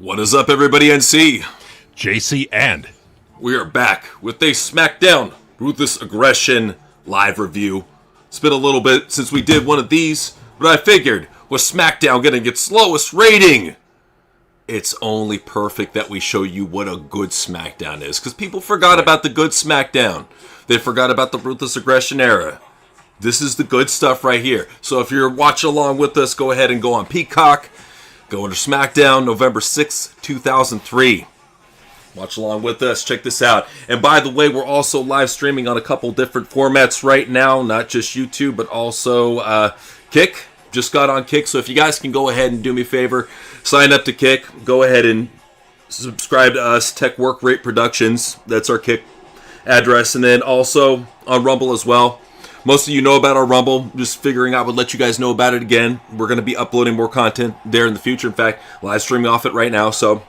What is up, everybody? NC. JC and We are back with a Smackdown Ruthless Aggression live review. It's been a little bit since we did one of these, but I figured with Smackdown getting its lowest rating, it's only perfect that we show you what a good Smackdown is, because people forgot about the good Smackdown. They forgot about the Ruthless Aggression Era. This is the good stuff right here. So if you're watching along with us, go ahead and go on Peacock. Go into Smackdown, November 6th, 2003. Watch along with us. Check this out. And by the way, we're also live streaming on a couple different formats right now. Not just YouTube, but also Kick. Just got on Kick. So if you guys can go ahead and do me a favor, sign up to Kick. Go ahead and subscribe to us, Tech Work Rate Productions. That's our Kick address. And then also on Rumble as well. Most of you know about our Rumble. Just figuring I would let you guys know about it again. We're going to be uploading more content there in the future. In fact, live streaming off it right now. So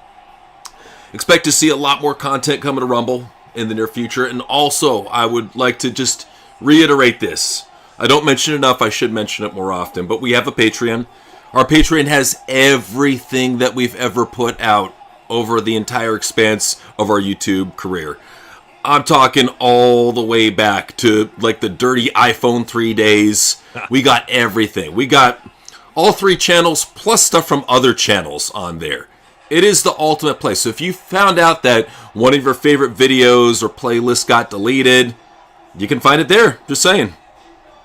expect to see a lot more content coming to Rumble in the near future. And also, I would like to just reiterate this. I don't mention it enough. I should mention it more often. But we have a Patreon. Our Patreon has everything that we've ever put out over the entire expanse of our YouTube career. I'm talking all the way back to like the dirty iPhone 3 days. We got everything. We got all three channels plus stuff from other channels on there. It is the ultimate place. So if you found out that one of your favorite videos or playlists got deleted, you can find it there. Just saying.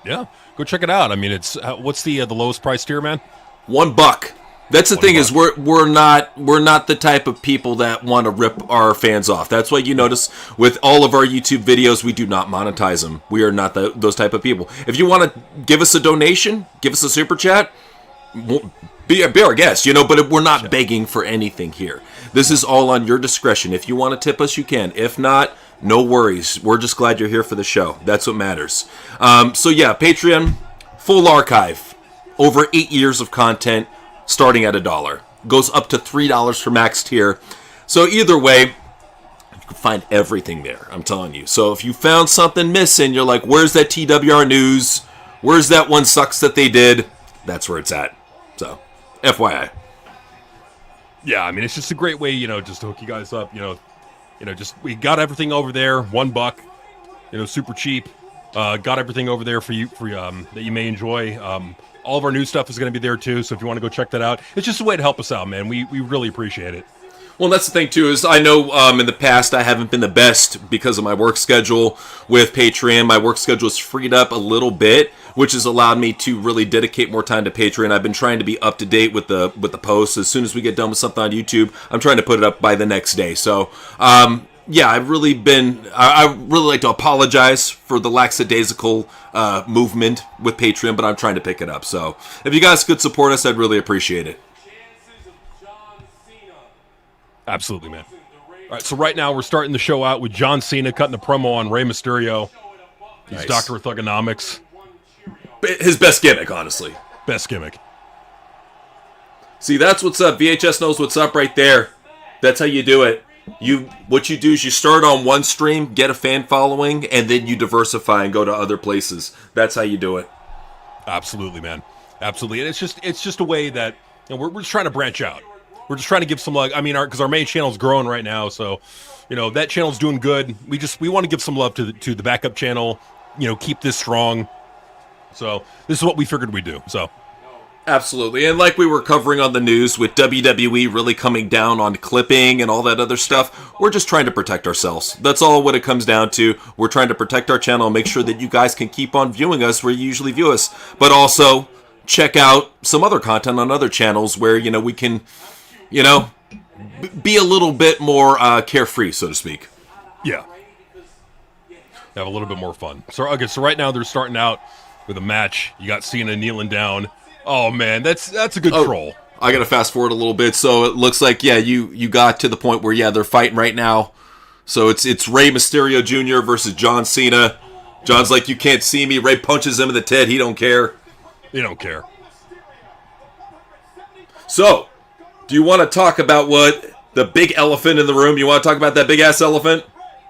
Yeah, go check it out. I mean, it's what's the lowest price tier, man? $1. That's the thing is we're not the type of people that want to rip our fans off. That's why you notice with all of our YouTube videos, we do not monetize them. We are not those type of people. If you want to give us a donation, give us a super chat, be our guest, but we're not begging for anything here. This is all on your discretion. If you want to tip us, you can. If not, no worries. We're just glad you're here for the show. That's what matters. So yeah, Patreon, full archive, over 8 years of content. Starting at $1. Goes up to $3 for max tier. So either way, you can find everything there, I'm telling you. So if you found something missing, you're like, where's that TWR news? Where's that one sucks that they did? That's where it's at. So, FYI. Yeah, I mean, it's just a great way, just to hook you guys up, just we got everything over there, $1, super cheap. Got everything over there for you that you may enjoy. All of our new stuff is going to be there too, so if you want to go check that out, it's just a way to help us out, man. We really appreciate it. Well, that's the thing too, is I know in the past I haven't been the best because of my work schedule with Patreon. My work schedule is freed up a little bit, which has allowed me to really dedicate more time to Patreon. I've been trying to be up to date with the posts. As soon as we get done with something on YouTube, I'm trying to put it up by the next day. So, yeah, I really like to apologize for the lackadaisical movement with Patreon, but I'm trying to pick it up. So if you guys could support us, I'd really appreciate it. Absolutely, man. All right, so right now we're starting the show out with John Cena cutting a promo on Rey Mysterio. He's Nice. Dr. Thugonomics. His best gimmick, honestly. Best gimmick. See, that's what's up. VHS knows what's up right there. That's how you do it. What you do is you start on one stream, get a fan following, and then you diversify and go to other places. That's how you do it. Absolutely, man. Absolutely. And it's just a way that we're just trying to branch out. We're just trying to give some love. I mean, because our main channel's growing right now, so that channel's doing good. We want to give some love to the backup channel. Keep this strong. So this is what we figured we'd do. So. Absolutely. And like we were covering on the news with WWE really coming down on clipping and all that other stuff, we're just trying to protect ourselves. That's all what it comes down to. We're trying to protect our channel and make sure that you guys can keep on viewing us where you usually view us. But also check out some other content on other channels where, we can, be a little bit more carefree, so to speak. Yeah. Have a little bit more fun. So right now they're starting out with a match. You got Cena kneeling down. Oh man, that's a good troll. I gotta fast forward a little bit, so it looks like you got to the point where they're fighting right now. So it's Rey Mysterio Jr. versus John Cena. John's like, you can't see me. Rey punches him in the head. He don't care. He don't care. So, do you want to talk about what the big elephant in the room? You want to talk about that big ass elephant?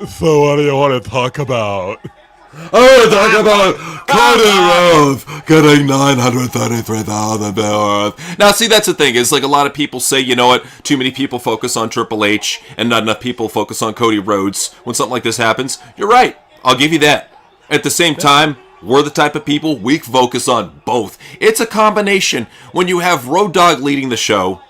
So what do you want to talk about? I want to talk about Cody Rhodes getting 933,000 viewers. Now, see, that's the thing, is like a lot of people say, you know what, too many people focus on Triple H and not enough people focus on Cody Rhodes when something like this happens. You're right. I'll give you that. At the same time, we're the type of people, we focus on both. It's a combination. When you have Road Dogg leading the show,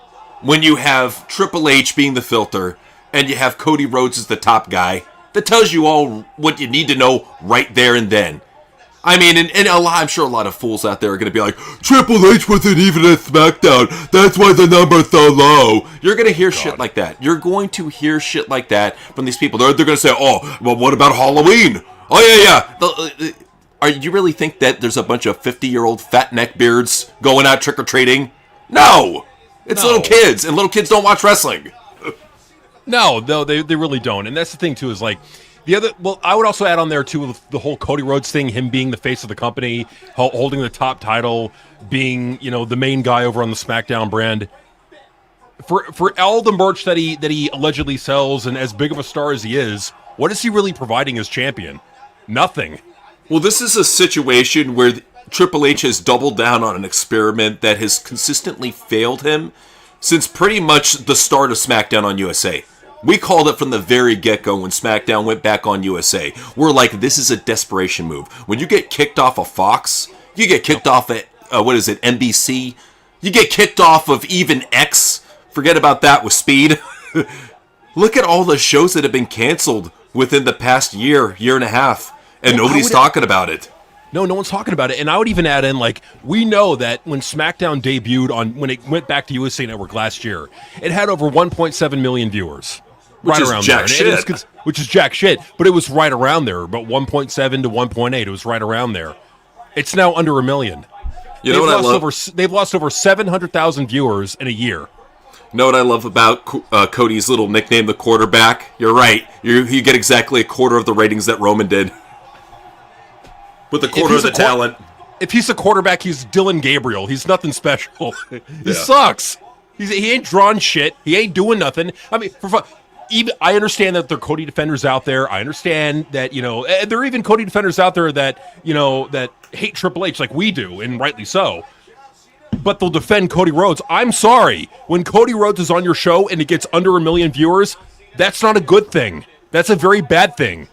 when you have Triple H being the filter, and you have Cody Rhodes as the top guy, that tells you all what you need to know right there and then. I mean, and I'm sure a lot of fools out there are going to be like, Triple H wasn't even at SmackDown, that's why the number's so low. You're going to hear shit like that. You're going to hear shit like that from these people. They're going to say, oh, well, what about Halloween? Oh, yeah. You really think that there's a bunch of 50-year-old fat neckbeards going out trick-or-treating? No! It's little kids, and little kids don't watch wrestling. No, they really don't. And that's the thing, too, is like, I would also add on there, too, the whole Cody Rhodes thing, him being the face of the company, holding the top title, being, the main guy over on the SmackDown brand. For all the merch that he allegedly sells, and as big of a star as he is, what is he really providing as champion? Nothing. Well, this is a situation where Triple H has doubled down on an experiment that has consistently failed him since pretty much the start of SmackDown on USA. We called it from the very get-go when SmackDown went back on USA. We're like, this is a desperation move. When you get kicked off of Fox, you get kicked off at, NBC, you get kicked off of even X. Forget about that with Speed. Look at all the shows that have been canceled within the past year and a half, and nobody's talking about it. No one's talking about it. And I would even add in, like, we know that when SmackDown debuted when it went back to USA Network last year, it had over 1.7 million viewers. Which is jack shit. Which is jack shit. But it was right around there, about 1.7 to 1.8. It was right around there. It's now under a million. You know what I love? They've lost over 700,000 viewers in a year. You know what I love about Cody's little nickname, the quarterback? You're right. You get exactly a quarter of the ratings that Roman did. With a quarter of the talent. If he's a quarterback, he's Dylan Gabriel. He's nothing special. He sucks. He ain't drawing shit. He ain't doing nothing. I mean, I understand that there are Cody defenders out there. I understand that, there are even Cody defenders out there that, that hate Triple H like we do, and rightly so. But they'll defend Cody Rhodes. I'm sorry. When Cody Rhodes is on your show and it gets under 1 million viewers, that's not a good thing. That's a very bad thing.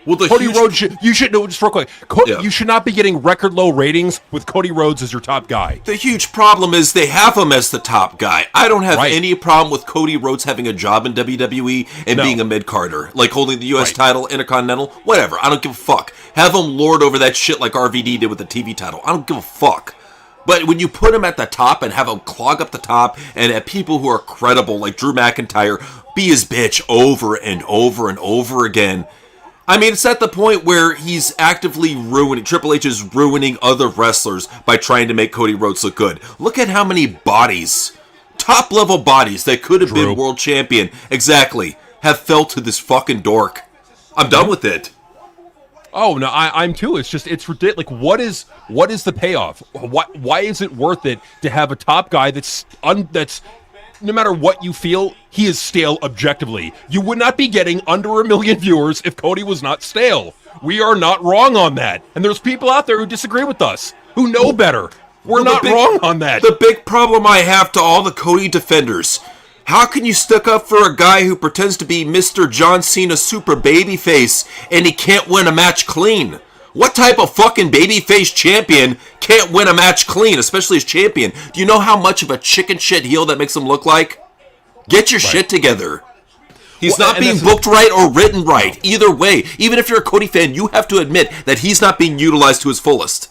Well, Cody Rhodes, you should know, just real quick, you should not be getting record low ratings with Cody Rhodes as your top guy. The huge problem is they have him as the top guy. I don't have any problem with Cody Rhodes having a job in WWE and being a mid-carder, like holding the U.S. title, Intercontinental, whatever. I don't give a fuck. Have him lord over that shit like RVD did with the TV title. I don't give a fuck. But when you put him at the top and have him clog up the top and have people who are credible, like Drew McIntyre, be his bitch over and over and over again, I mean, it's at the point where he's actively Triple H is ruining other wrestlers by trying to make Cody Rhodes look good. Look at how many bodies, top-level bodies that could have been world champion, have fell to this fucking dork. I'm done with it. Oh, no, I'm too. It's ridiculous. Like, what is the payoff? Why is it worth it to have a top guy that's no matter what you feel, he is stale objectively. You would not be getting under 1 million viewers if Cody was not stale. We are not wrong on that. And there's people out there who disagree with us, who know better. We're not wrong on that. The big problem I have to all the Cody defenders, how can you stick up for a guy who pretends to be Mr. John Cena super babyface and he can't win a match clean? What type of fucking babyface champion can't win a match clean, especially as champion? Do you know how much of a chicken shit heel that makes him look like? Get your shit together. He's not being booked right or written right. Either way, even if you're a Cody fan, you have to admit that he's not being utilized to his fullest.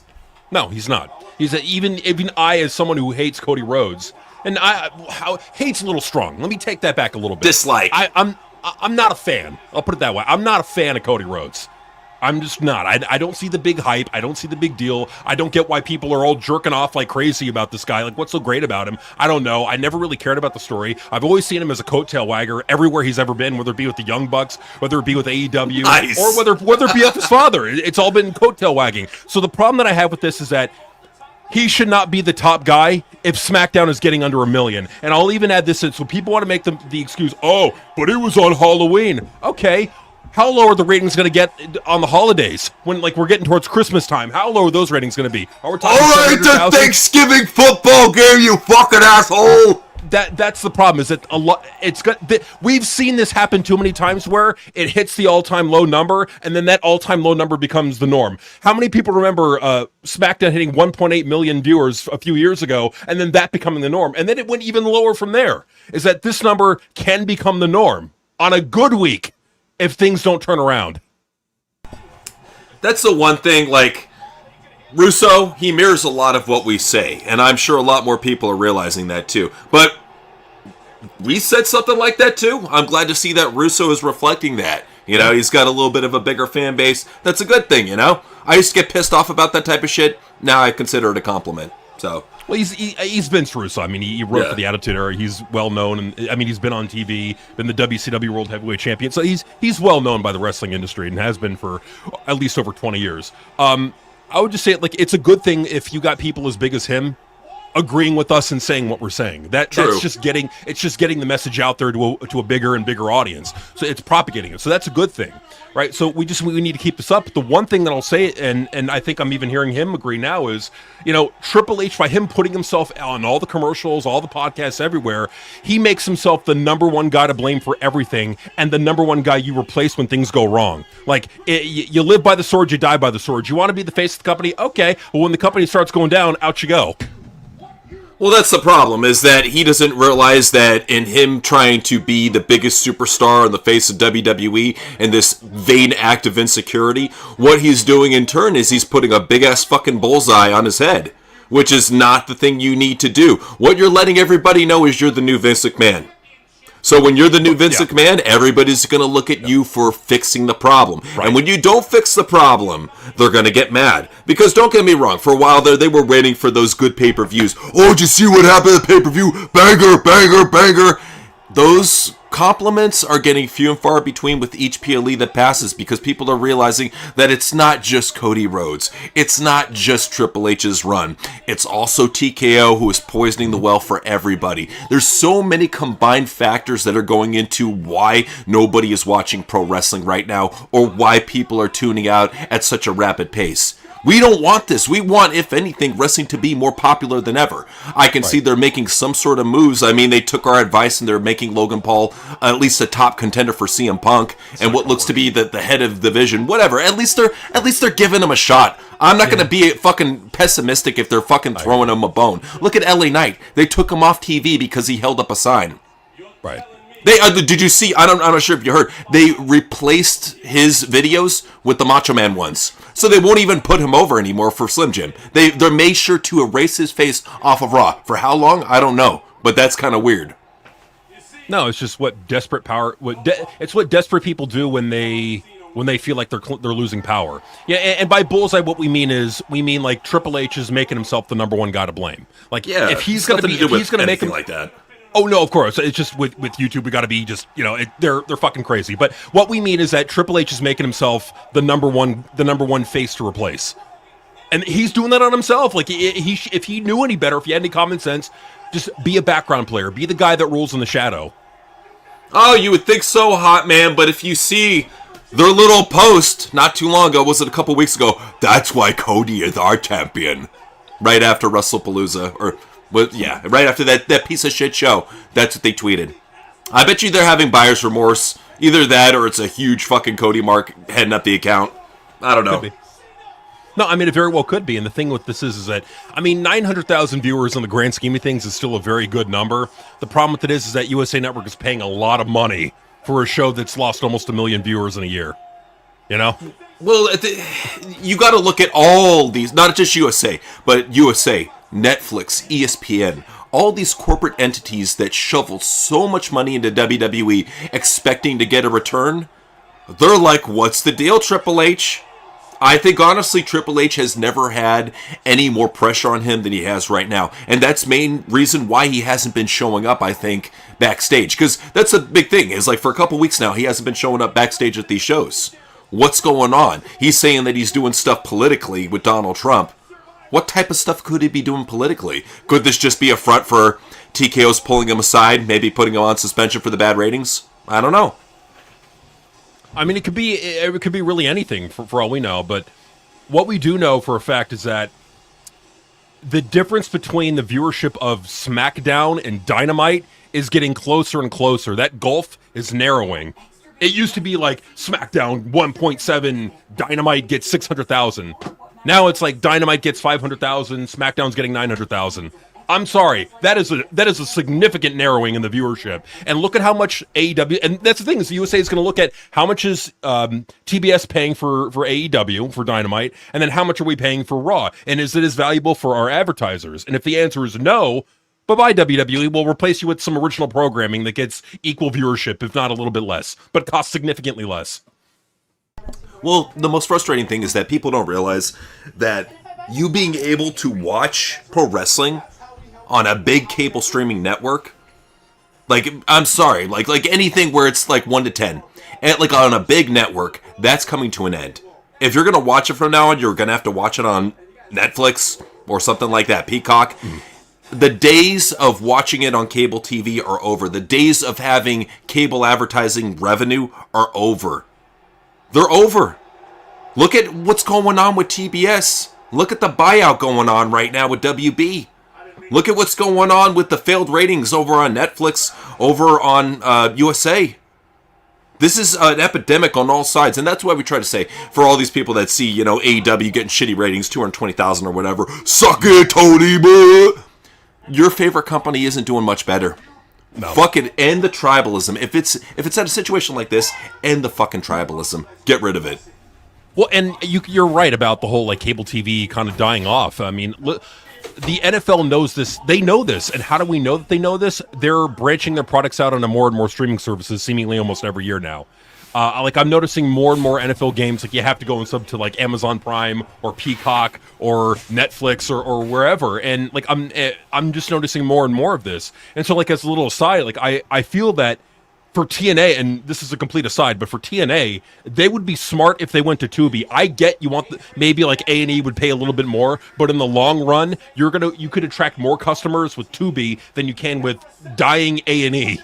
No, he's not. Even I, as someone who hates Cody Rhodes, and hate's a little strong. Let me take that back a little bit. Dislike. I'm not a fan. I'll put it that way. I'm not a fan of Cody Rhodes. I'm just not. I don't see the big hype. I don't see the big deal. I don't get why people are all jerking off like crazy about this guy. Like, what's so great about him? I don't know. I never really cared about the story. I've always seen him as a coattail wagger everywhere he's ever been, whether it be with the Young Bucks, whether it be with AEW, or whether it be with his father. It's all been coattail wagging. So the problem that I have with this is that he should not be the top guy if SmackDown is getting under 1 million. And I'll even add this in. So people want to make the excuse, oh, but it was on Halloween. Okay. How low are the ratings going to get on the holidays when, like, we're getting towards Christmas time? How low are those ratings going to be? Are we talking all right, the 700,000? Thanksgiving football game, you fucking asshole. That's the problem. Is that a lot? We've seen this happen too many times where it hits the all-time low number, and then that all-time low number becomes the norm. How many people remember Smackdown hitting 1.8 million viewers a few years ago, and then that becoming the norm, and then it went even lower from there? Is that this number can become the norm on a good week if things don't turn around? That's the one thing, like, Russo, he mirrors a lot of what we say, and I'm sure a lot more people are realizing that too. But we said something like that too. I'm glad to see that Russo is reflecting that. You know, he's got a little bit of a bigger fan base. That's a good thing, you know? I used to get pissed off about that type of shit. Now I consider it a compliment. So, well, he's Vince Russo. I mean, he wrote for the Attitude Era. He's well known, and I mean, he's been on TV, been the WCW World Heavyweight Champion. So he's well known by the wrestling industry and has been for at least over 20 years. I would just say, like, it's a good thing if you got people as big as him agreeing with us and saying what we're saying. That's just getting the message out there to a bigger and bigger audience. So it's propagating it. So that's a good thing, right? So we need to keep this up. The one thing that I'll say, and I think I'm even hearing him agree now, is, you know, Triple H, by him putting himself on all the commercials, all the podcasts, everywhere, he makes himself the number one guy to blame for everything and the number one guy you replace when things go wrong. Like, you live by the sword, you die by the sword. You want to be the face of the company? Okay. Well, when the company starts going down, out you go. well, that's the problem, is that he doesn't realize that in him trying to be the biggest superstar on the face of WWE and this vain act of insecurity, what he's doing in turn is he's putting a big-ass fucking bullseye on his head, which is not the thing you need to do. What you're letting everybody know is you're the new Vince McMahon. So when you're the new Vince McMahon, everybody's going to look at you for fixing the problem. Right. And when you don't fix the problem, they're going to get mad. Because don't get me wrong, for a while there, they were waiting for those good pay-per-views. Oh, did you see what happened at the pay-per-view? Banger, banger, banger. Those compliments are getting few and far between with each PLE that passes, because people are realizing that it's not just Cody Rhodes. It's not just Triple H's run. It's also TKO, who is poisoning the well for everybody. There's so many combined factors that are going into why nobody is watching pro wrestling right now, or why people are tuning out at such a rapid pace. We don't want this. We want, if anything, wrestling to be more popular than ever. I can see they're making some sort of moves. I mean, they took our advice and they're making Logan Paul at least a top contender for CM Punk and what looks to be the head of the division. Whatever. At least they're giving him a shot. I'm not going to be fucking pessimistic if they're fucking throwing him a bone. Look at LA Knight. They took him off TV because he held up a sign. Right. They did you see? I'm not sure if you heard. They replaced his videos with the Macho Man ones, so they won't even put him over anymore for Slim Jim. They're made sure to erase his face off of Raw. For how long? I don't know, but that's kind of weird. No, it's just what desperate power. It's what desperate people do when they feel like they're losing power. Yeah, and by bullseye, what we mean like Triple H is making himself the number one guy to blame. Like, if he's going to make him like that. Oh no, of course. It's just with YouTube, we got to be just, they're fucking crazy. But what we mean is that Triple H is making himself the number one face to replace, and he's doing that on himself. Like, if he knew any better, if he had any common sense, just be a background player, be the guy that rules in the shadow. Oh, you would think so, hot man. But if you see their little post not too long ago, was it a couple weeks ago? That's why Cody is our champion. Right after WrestlePalooza, or. Well, yeah, right after that piece of shit show, that's what they tweeted. I bet you they're having buyer's remorse. Either that, or it's a huge fucking Cody mark heading up the account. I don't know. Could be. No, I mean, it very well could be. And the thing with this is that, I mean, 900,000 viewers in the grand scheme of things is still a very good number. The problem with it is that USA Network is paying a lot of money for a show that's lost almost 1 million viewers in a year. You know? Well, you got to look at all these, not just USA, but USA, Netflix, ESPN, all these corporate entities that shovel so much money into WWE expecting to get a return. They're like, what's the deal, Triple H? I think, honestly, Triple H has never had any more pressure on him than he has right now. And that's main reason why he hasn't been showing up, I think, backstage. Because that's a big thing. Is like, for a couple weeks now, he hasn't been showing up backstage at these shows. What's going on? He's saying that he's doing stuff politically with Donald Trump. What type of stuff could he be doing politically? Could this just be a front for TKO's pulling him aside, maybe putting him on suspension for the bad ratings? I don't know. I mean, it could be really anything for all we know. But what we do know for a fact is that the difference between the viewership of SmackDown and Dynamite is getting closer and closer. That gulf is narrowing. It used to be like SmackDown 1.7, Dynamite gets 600,000. Now it's like Dynamite gets 500,000, SmackDown's getting 900,000. I'm sorry, that is a significant narrowing in the viewership. And look at how much AEW, and that's the thing, is the USA is going to look at how much is TBS paying for AEW, for Dynamite, and then how much are we paying for Raw? And is it as valuable for our advertisers? And if the answer is no, bye-bye WWE, we'll replace you with some original programming that gets equal viewership, if not a little bit less, but costs significantly less. Well, the most frustrating thing is that people don't realize that you being able to watch pro wrestling on a big cable streaming network, like, I'm sorry, like anything where it's like 1 to 10, and like on a big network, that's coming to an end. If you're going to watch it from now on, you're going to have to watch it on Netflix or something like that, Peacock. The days of watching it on cable TV are over. The days of having cable advertising revenue are over. They're over. Look at what's going on with TBS. Look at the buyout going on right now with WB. Look at what's going on with the failed ratings over on Netflix, over on USA. This is an epidemic on all sides, and that's why we try to say, for all these people that see, AEW getting shitty ratings, 220,000 or whatever, suck it, Tony, but your favorite company isn't doing much better. No. Fuck it, end the tribalism. If it's at a situation like this, end the fucking tribalism. Get rid of it. Well, and you're right about the whole like cable TV kind of dying off. I mean, the NFL knows this. They know this. And how do we know that they know this? They're branching their products out on more and more streaming services, seemingly almost every year now. Like I'm noticing more and more NFL games, like you have to go and sub to like Amazon Prime or Peacock or Netflix or wherever. And like I'm just noticing more and more of this. And so like as a little aside, like I feel that for TNA, and this is a complete aside, but for TNA, they would be smart if they went to Tubi. I get you want maybe like A&E would pay a little bit more, but in the long run, you could attract more customers with Tubi than you can with dying A&E.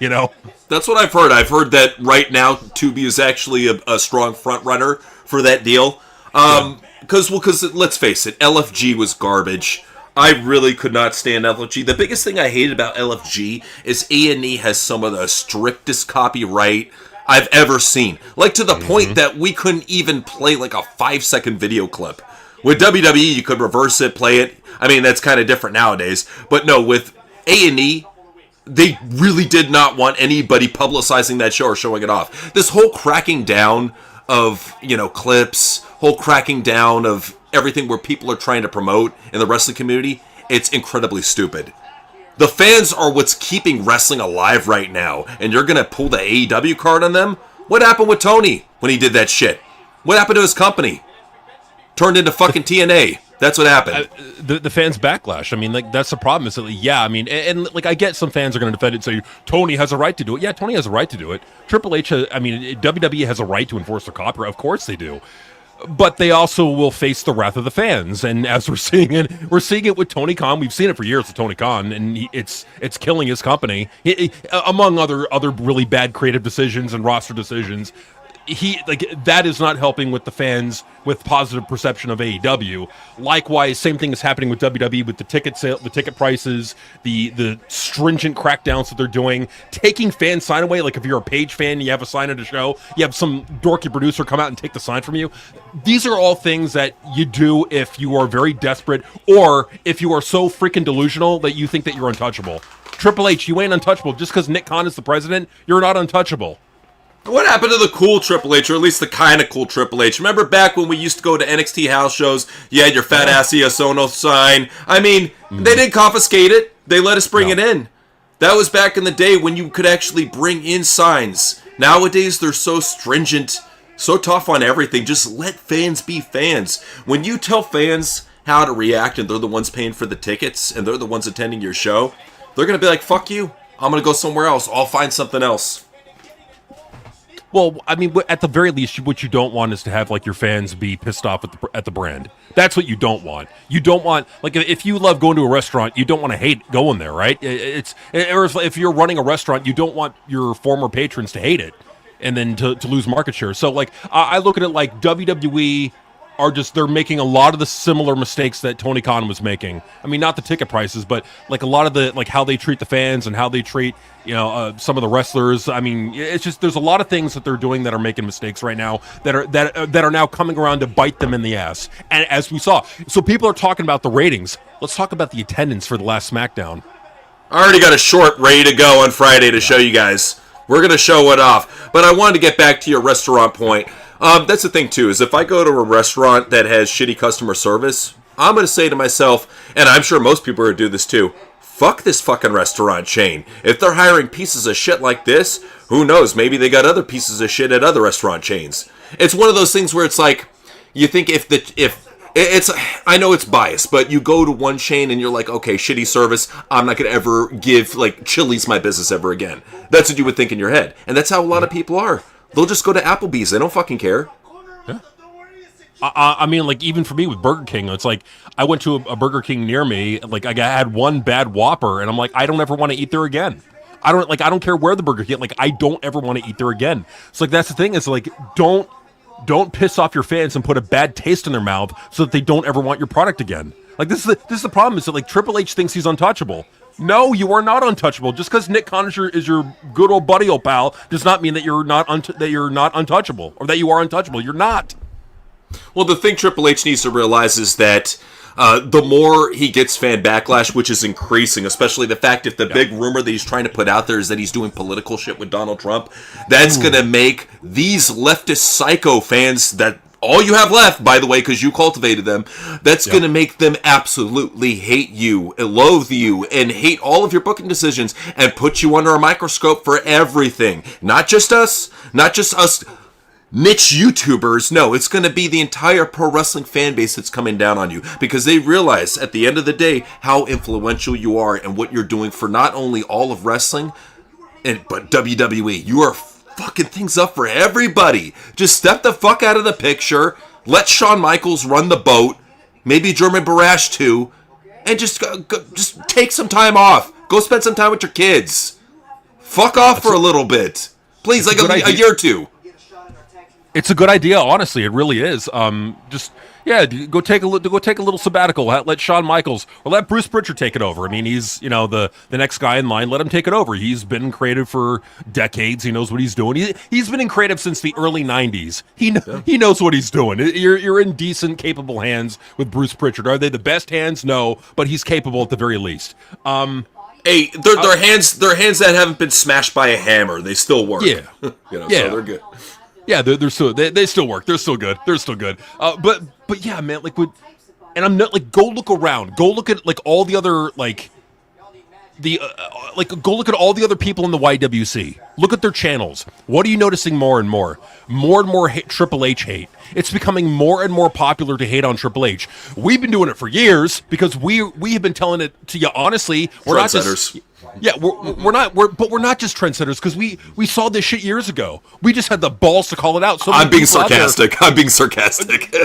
That's what I've heard. I've heard that right now Tubi is actually a strong front runner for that deal. Because let's face it, LFG was garbage. I really could not stand LFG. The biggest thing I hated about LFG is A&E has some of the strictest copyright I've ever seen. Like to the point that we couldn't even play like a 5-second video clip. With WWE, you could reverse it, play it. I mean, that's kind of different nowadays. But no, with A&E, they really did not want anybody publicizing that show or showing it off. This whole cracking down of, clips, whole cracking down of everything where people are trying to promote in the wrestling community, it's incredibly stupid. The fans are what's keeping wrestling alive right now, and you're going to pull the AEW card on them? What happened with Tony when he did that shit? What happened to his company? Turned into fucking TNA. That's what happened. The fans' backlash. I mean, like that's the problem. Is that, yeah, I mean, and like I get some fans are going to defend it and say Tony has a right to do it. Yeah, Tony has a right to do it. Triple H, WWE has a right to enforce their copyright. Of course they do. But they also will face the wrath of the fans, and as we're seeing it with Tony Khan. We've seen it for years with Tony Khan, and it's killing his company. Among other really bad creative decisions and roster decisions, that is not helping with the fans with positive perception of AEW. Likewise, same thing is happening with WWE with the ticket sale, the ticket prices, the stringent crackdowns that they're doing, taking fan sign away. Like if you're a Page fan, you have a sign at a show, you have some dorky producer come out and take the sign from you. These are all things that you do if you are very desperate or if you are so freaking delusional that you think that you're untouchable. Triple H, you ain't untouchable. Just because Nick Khan is the president, you're not untouchable. What happened to the cool Triple H, or at least the kind of cool Triple H? Remember back when we used to go to NXT house shows, you had your fat ass ESONO sign. I mean, they didn't confiscate it. They let us bring it in. That was back in the day when you could actually bring in signs. Nowadays, they're so stringent, so tough on everything. Just let fans be fans. When you tell fans how to react and they're the ones paying for the tickets and they're the ones attending your show, they're going to be like, fuck you. I'm going to go somewhere else. I'll find something else. Well, I mean, at the very least, what you don't want is to have like your fans be pissed off at the brand. That's what you don't want. You don't want, like, if you love going to a restaurant, you don't want to hate going there, right? Or if you're running a restaurant, you don't want your former patrons to hate it. and then to lose market share. So like I look at it like WWE they're making a lot of the similar mistakes that Tony Khan was making. I mean, not the ticket prices, but like a lot of the like how they treat the fans and how they treat some of the wrestlers. I mean, it's just there's a lot of things that they're doing that are making mistakes right now that are now coming around to bite them in the ass. And as we saw, so people are talking about the ratings. Let's talk about the attendance for the last SmackDown. I already got a short ready to go on Friday to show you guys. We're going to show it off. But I wanted to get back to your restaurant point. That's the thing, too, is if I go to a restaurant that has shitty customer service, I'm going to say to myself, and I'm sure most people are going to do this, too, fuck this fucking restaurant chain. If they're hiring pieces of shit like this, who knows? Maybe they got other pieces of shit at other restaurant chains. It's one of those things where it's like, you think I know it's biased, but you go to one chain and you're like, okay, shitty service, I'm not going to ever give, like, Chili's my business ever again. That's what you would think in your head. And that's how a lot of people are. They'll just go to Applebee's. They don't fucking care. Yeah. I mean, like, even for me with Burger King, it's like, I went to a Burger King near me, like, I had one bad Whopper, and I'm like, I don't ever want to eat there again. I don't care where the Burger King, like, I don't ever want to eat there again. So, like, that's the thing, is, like, don't piss off your fans and put a bad taste in their mouth so that they don't ever want your product again. Like, this is the problem, is that, like, Triple H thinks he's untouchable. No, you are not untouchable. Just because Nick Khan is your good old buddy, old pal, does not mean that you're not untouchable, or that you are untouchable. You're not. Well, the thing Triple H needs to realize is that the more he gets fan backlash, which is increasing, especially the fact if the big rumor that he's trying to put out there is that he's doing political shit with Donald Trump, that's going to make these leftist psycho fans that all you have left, by the way, because you cultivated them, that's going to make them absolutely hate you, loathe you, and hate all of your booking decisions, and put you under a microscope for everything. Not just us niche YouTubers. No, it's going to be the entire pro wrestling fan base that's coming down on you, because they realize at the end of the day how influential you are and what you're doing for not only all of wrestling, but WWE. You are fucking things up for everybody. Just step the fuck out of the picture. Let Shawn Michaels run the boat. Maybe Jeremy Barash too. And just take some time off. Go spend some time with your kids. Fuck off for a little bit. Please, like a year or two. It's a good idea, honestly. It really is. Go take a little sabbatical. Let Shawn Michaels or let Bruce Pritchard take it over. I mean, he's the next guy in line. Let him take it over. He's been creative for decades. He knows what he's doing. He's been in creative since the early '90s. He knows what he's doing. You're in decent, capable hands with Bruce Pritchard. Are they the best hands? No, but he's capable at the very least. Hey, they're hands that haven't been smashed by a hammer. They still work. Yeah, So they're good. Yeah, they still work. They're still good. But yeah, man, like and I'm not like, go look around. Go look at like all the other go look at all the other people in the YWC. Look at their channels. What are you noticing more and more? More and more Triple H hate. It's becoming more and more popular to hate on Triple H. We've been doing it for years because we have been telling it to you honestly. We're not just we're not just trendsetters, because we saw this shit years ago. We just had the balls to call it out. So I'm being sarcastic.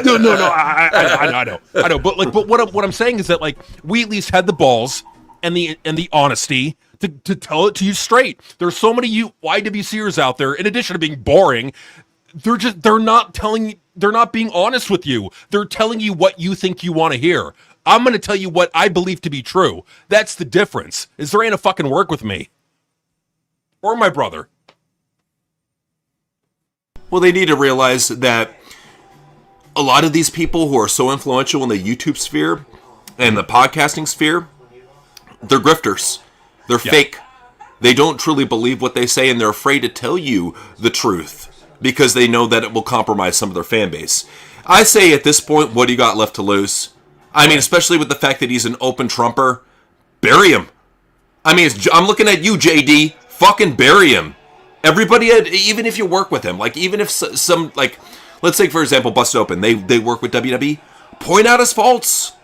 No, I know. But what I'm saying is that, like, we at least had the balls and the honesty to tell it to you straight. There's so many you YWCers out there, in addition to being boring, they're not being honest with you. They're telling you what you think you want to hear. I'm going to tell you what I believe to be true. That's the difference. Is there ain't a fucking work with me. Or my brother. Well, they need to realize that a lot of these people who are so influential in the YouTube sphere and the podcasting sphere, they're grifters. They're fake. They don't truly believe what they say, and they're afraid to tell you the truth because they know that it will compromise some of their fan base. I say at this point, what do you got left to lose? I mean, especially with the fact that he's an open Trumper, bury him. I mean, I'm looking at you, JD. Fucking bury him. Everybody, even if you work with him, like, even if some, like, let's say, for example, Busted Open, they work with WWE, point out his faults.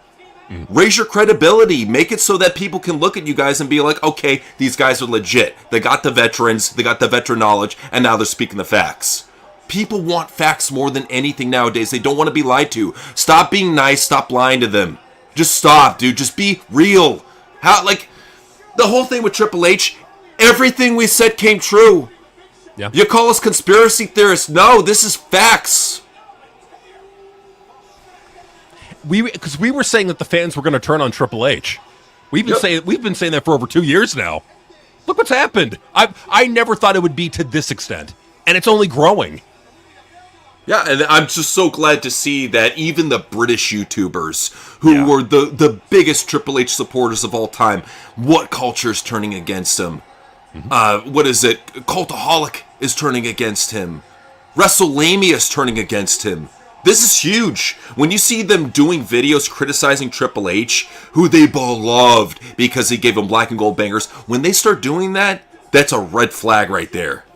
Raise your credibility. Make it so that people can look at you guys and be like, okay, these guys are legit. They got the veterans, they got the veteran knowledge, and now they're speaking the facts. People want facts more than anything nowadays. They don't want to be lied to. Stop being nice. Stop lying to them. Just stop, dude. Just be real. How, like, the whole thing with Triple H, everything we said came true. Yeah. You call us conspiracy theorists? No, this is facts. Because we were saying that the fans were going to turn on Triple H. We've been saying that for over 2 years now. Look what's happened. I never thought it would be to this extent, and it's only growing. Yeah, and I'm just so glad to see that even the British YouTubers, who were the biggest Triple H supporters of all time, what culture is turning against him? What is it? Cultaholic is turning against him. WrestleMania is turning against him. This is huge. When you see them doing videos criticizing Triple H, who they beloved because he gave them black and gold bangers, when they start doing that, that's a red flag right there.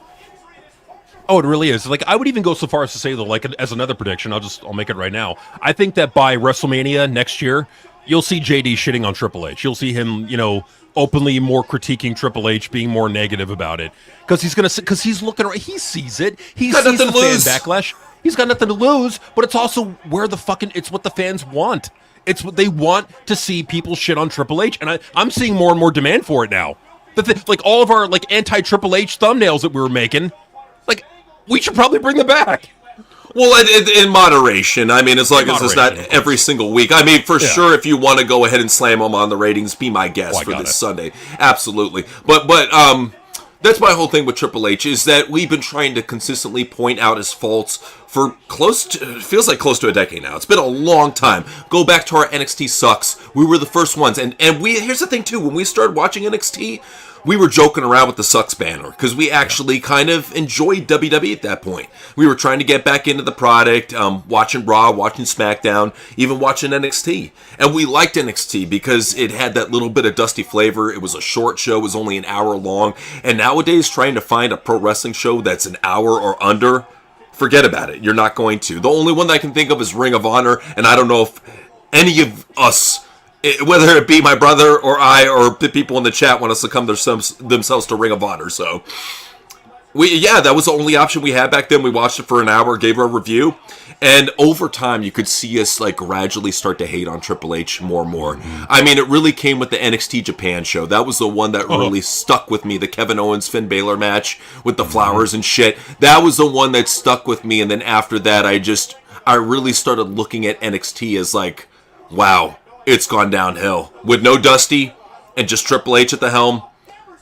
Oh, it really is. Like, I would even go so far as to say, though, like, as another prediction, I'll make it right now. I think that by WrestleMania next year, you'll see JD shitting on Triple H. You'll see him, openly more critiquing Triple H, being more negative about it. Because he's looking around, he sees it. He sees the fan backlash. He's got nothing to lose, but it's also it's what the fans want. It's what they want to see people shit on Triple H, and I'm seeing more and more demand for it now. Like all of our like anti-Triple H thumbnails that we were making, like we should probably bring them back. Well, in moderation. I mean, as long as it's not every single week. I mean, for sure, if you want to go ahead and slam them on the ratings, be my guest for this Sunday. Absolutely. But that's my whole thing with Triple H, is that we've been trying to consistently point out his faults for feels like close to a decade now. It's been a long time. Go back to our NXT Sucks. We were the first ones. And here's the thing, too. When we started watching NXT, we were joking around with the Sucks banner because we actually kind of enjoyed WWE at that point. We were trying to get back into the product, watching Raw, watching Smackdown, even watching NXT. And we liked NXT because it had that little bit of dusty flavor. It was a short show. It was only an hour long. And nowadays, trying to find a pro wrestling show that's an hour or under, forget about it. You're not going to. The only one that I can think of is Ring of Honor, and I don't know if any of us, whether it be my brother or I or the people in the chat, want us to come themselves to Ring of Honor. So, that was the only option we had back then. We watched it for an hour, gave her a review, and over time, you could see us like gradually start to hate on Triple H more and more. I mean, it really came with the NXT Japan show. That was the one that really stuck with me. The Kevin Owens Finn Balor match with the flowers and shit. That was the one that stuck with me. And then after that, I really started looking at NXT as like, wow, it's gone downhill. With no Dusty and just Triple H at the helm,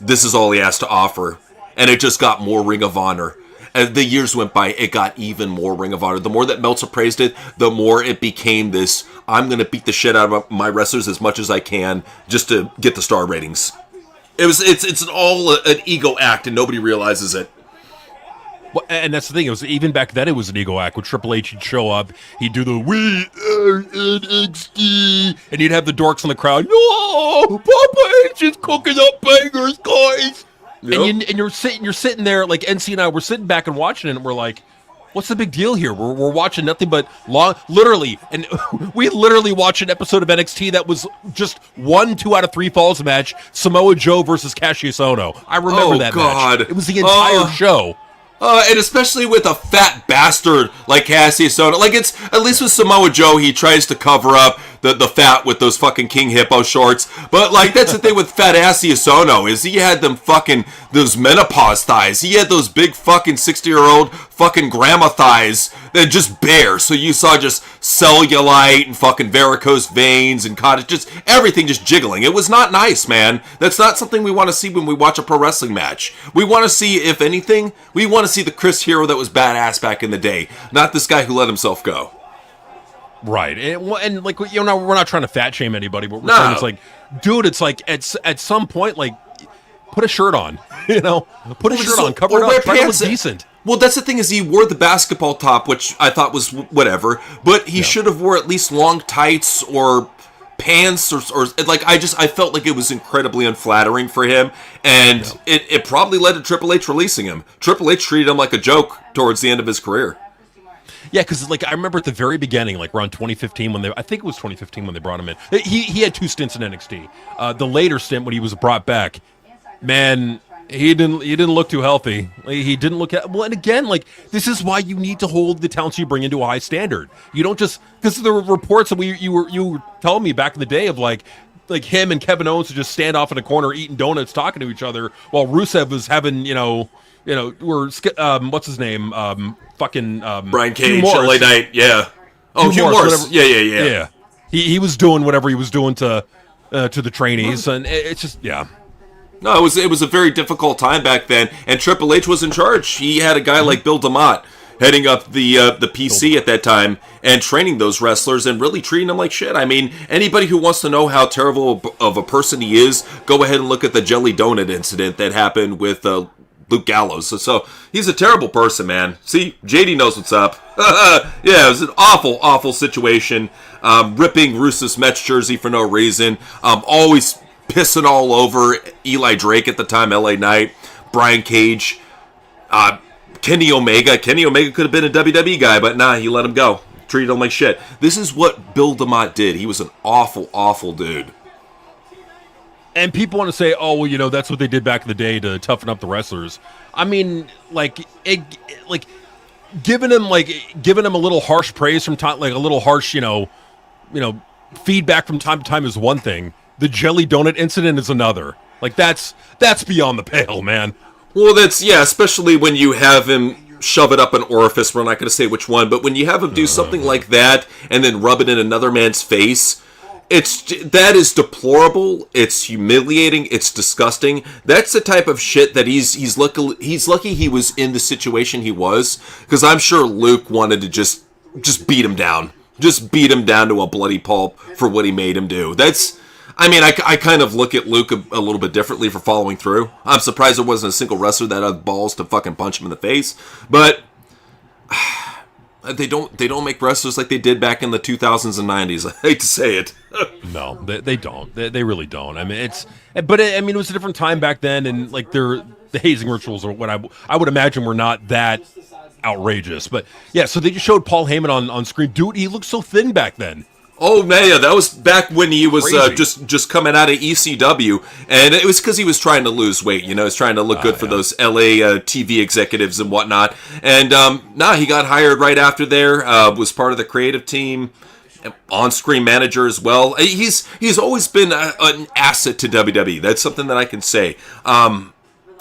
this is all he has to offer. And it just got more Ring of Honor. As the years went by, it got even more Ring of Honor. The more that Meltzer praised it, the more it became this, I'm going to beat the shit out of my wrestlers as much as I can just to get the star ratings. It's all an ego act, and nobody realizes it. Well, and that's the thing. It was even back then. It was an ego act. When Triple H would show up, he'd do the "We are NXT," and you'd have the dorks in the crowd. No, Papa H is cooking up bangers, guys. Yep. And you're sitting there like NC and I were sitting back and watching it, and we're like, what's the big deal here? We're watching nothing but literally, and we literally watched an episode of NXT that was just 2 out of 3 falls match, Samoa Joe versus Cassius Ohno. I remember that match. It was the entire show. And especially with a fat bastard like Cassius Ohno. Like, it's, at least with Samoa Joe, he tries to cover up the fat with those fucking King Hippo shorts. But, like, that's the thing with fat Cassius Ohno, is he had those menopause thighs. He had those big fucking 60-year-old fucking grandma thighs that just bare. So you saw just cellulite and fucking varicose veins and cottage, just everything just jiggling. It was not nice, man. That's not something we want to see when we watch a pro wrestling match. We want to see, if anything, we want to see the Chris Hero that was badass back in the day, not this guy who let himself go. Right, and like, we're not trying to fat shame anybody, but we're saying it's like, dude, it's like at some point, like, put a shirt on, put a shirt on, cover it up, try to look decent. Well, that's the thing, is he wore the basketball top, which I thought was whatever, but he should have wore at least long tights or pants or like, I felt like it was incredibly unflattering for him, and it probably led to Triple H releasing him. Triple H treated him like a joke towards the end of his career. Yeah, because like I remember at the very beginning, like around 2015 I think it was 2015 when they brought him in. He had 2 stints in NXT. The later stint when he was brought back, man, He didn't look too healthy. He didn't look at well, and again, like this is why you need to hold the talents you bring into a high standard. You don't just because there were reports that you were telling me back in the day of like him and Kevin Owens would just stand off in a corner eating donuts, talking to each other, while Rusev was having what's his name, Brian Cage, LA Knight, yeah. Oh, Hugh Morris, yeah. He was doing whatever he was doing to the trainees, and it's just No, it was a very difficult time back then, and Triple H was in charge. He had a guy like Bill DeMott heading up the PC at that time and training those wrestlers and really treating them like shit. I mean, anybody who wants to know how terrible of a person he is, go ahead and look at the Jelly Donut incident that happened with Luke Gallows. So he's a terrible person, man. See, JD knows what's up. Yeah, it was an awful, awful situation. Ripping Rusev's Mets jersey for no reason. Always pissing all over Eli Drake at the time, LA Knight, Brian Cage, Kenny Omega. Kenny Omega could have been a WWE guy, but nah, he let him go. Treated him like shit. This is what Bill DeMott did. He was an awful, awful dude. And people want to say, oh, well, that's what they did back in the day to toughen up the wrestlers. I mean, giving him a little harsh praise from time, like a little harsh, feedback from time to time is one thing. The Jelly Donut incident is another. Like that's beyond the pale, man. Well, especially when you have him shove it up an orifice. We're not going to say which one, but when you have him do something like that and then rub it in another man's face, that is deplorable. It's humiliating. It's disgusting. That's the type of shit that he's lucky he was in the situation he was, because I'm sure Luke wanted to just beat him down. Just beat him down to a bloody pulp for what he made him do. I kind of look at Luke a little bit differently for following through. I'm surprised there wasn't a single wrestler that had balls to fucking punch him in the face. But they don't make wrestlers like they did back in the 2000s and 90s. I hate to say it. No, they don't. They really don't. I mean, it was a different time back then, and like the hazing rituals or what I would imagine were not that outrageous. But yeah, so they just showed Paul Heyman on screen. Dude, he looked so thin back then. Oh, man, yeah, that was back when he was just coming out of ECW, and it was because he was trying to lose weight, he was trying to look good for those LA TV executives and whatnot, and he got hired right after there, was part of the creative team, on-screen manager as well. He's always been an asset to WWE, that's something that I can say.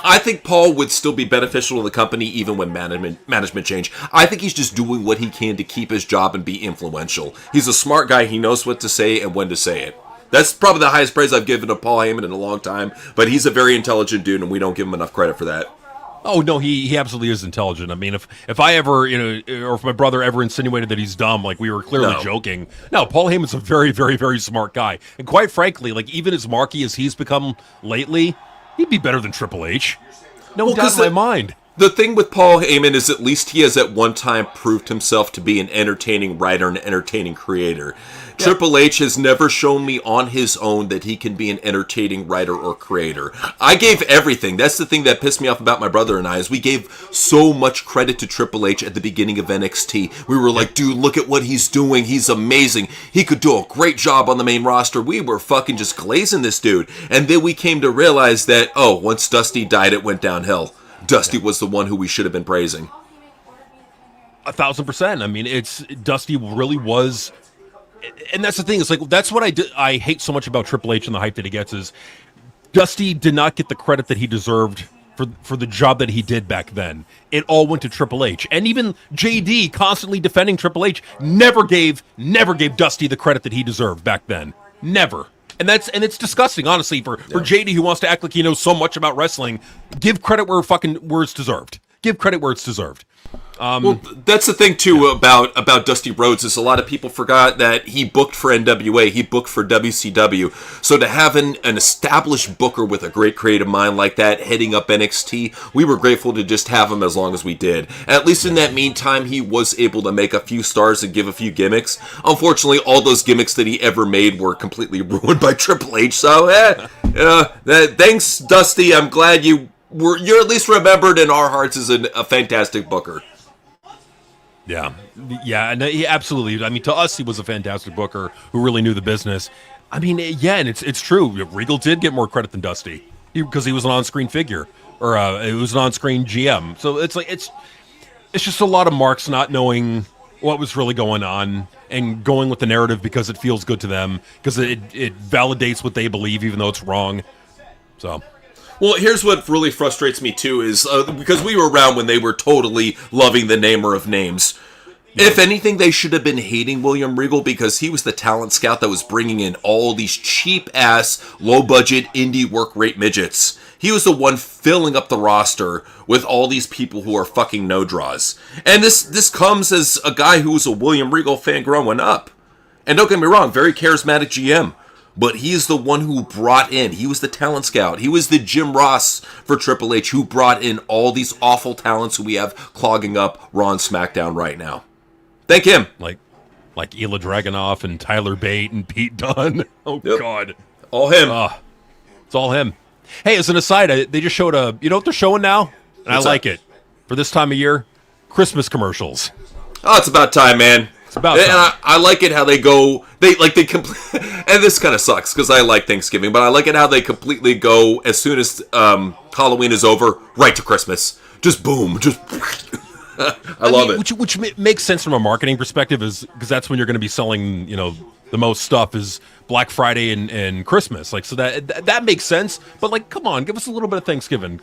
I think Paul would still be beneficial to the company even when management change. I think he's just doing what he can to keep his job and be influential. He's a smart guy. He knows what to say and when to say it. That's probably the highest praise I've given to Paul Heyman in a long time, but he's a very intelligent dude, and we don't give him enough credit for that. Oh, no, he absolutely is intelligent. I mean, if I ever, or if my brother ever insinuated that he's dumb, like we were clearly joking. No, Paul Heyman's a very, very, very smart guy. And quite frankly, like even as marky as he's become lately, he'd be better than Triple H. No doubt in my mind. The thing with Paul Heyman is at least he has at one time proved himself to be an entertaining writer and entertaining creator. Yeah. Triple H has never shown me on his own that he can be an entertaining writer or creator. I gave everything. That's the thing that pissed me off about my brother and I, is we gave so much credit to Triple H at the beginning of NXT. We were like, dude, look at what he's doing. He's amazing. He could do a great job on the main roster. We were fucking just glazing this dude. And then we came to realize that, once Dusty died, it went downhill. Dusty was the one who we should have been praising. 1,000%. I mean, Dusty really was, and that's the thing. It's like that's what I hate so much about Triple H and the hype that he gets is Dusty did not get the credit that he deserved for the job that he did back then. It all went to Triple H, and even JD constantly defending Triple H never gave Dusty the credit that he deserved back then. Never. And it's disgusting, honestly, for JD, who wants to act like he knows so much about wrestling. Give credit where it's deserved. Give credit where it's deserved. Well, that's the thing too about Dusty Rhodes, is a lot of people forgot that he booked for NWA, he booked for WCW. So to have an established booker with a great creative mind like that heading up NXT, we were grateful to just have him as long as we did. At least in that meantime, he was able to make a few stars and give a few gimmicks. Unfortunately, all those gimmicks that he ever made were completely ruined by Triple H. So, thanks, Dusty. I'm glad you're at least remembered in our hearts as a fantastic booker. Yeah, and he absolutely. I mean, to us, he was a fantastic booker who really knew the business. I mean, yeah, and it's true. Regal did get more credit than Dusty. because he was an on-screen figure, or it was an on-screen GM. So it's like it's just a lot of marks not knowing what was really going on and going with the narrative because it feels good to them, because it validates what they believe even though it's wrong. So. Well, here's what really frustrates me, too, is because we were around when they were totally loving the namer of names. Yeah. If anything, they should have been hating William Regal because he was the talent scout that was bringing in all these cheap-ass, low-budget indie work rate midgets. He was the one filling up the roster with all these people who are fucking no-draws. And this comes as a guy who was a William Regal fan growing up. And don't get me wrong, very charismatic GM. But he's the one who brought in, he was the talent scout. He was the Jim Ross for Triple H who brought in all these awful talents who we have clogging up Raw and SmackDown right now. Thank him. Like Ilya Dragunov and Tyler Bate and Pete Dunne. Oh, yep. God. All him. It's all him. Hey, as an aside, they just showed you know what they're showing now? And I like it. For this time of year, Christmas commercials. Oh, it's about time, man. It's about time. And I like it how they go, and this kind of sucks because I like Thanksgiving, but I like it how they completely go as soon as Halloween is over, right to Christmas. Just boom, just I love it. Which makes sense from a marketing perspective, is because that's when you're going to be selling, you know, the most stuff is Black Friday and Christmas. Like, so that makes sense. But like, come on, give us a little bit of Thanksgiving.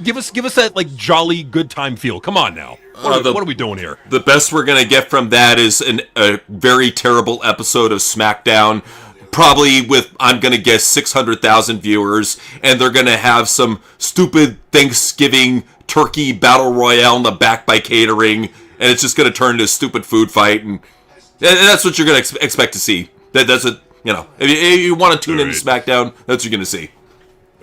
Give us that like jolly good time feel. Come on now. What are we doing here? The best we're gonna get from that is a very terrible episode of Smackdown, probably with, I'm gonna guess, 600,000 viewers, and they're gonna have some stupid Thanksgiving turkey battle royale in the back by catering, and it's just gonna turn into a stupid food fight, and that's what you're gonna expect to see. That's a, you know, if you want to tune into Smackdown, that's what you're gonna see.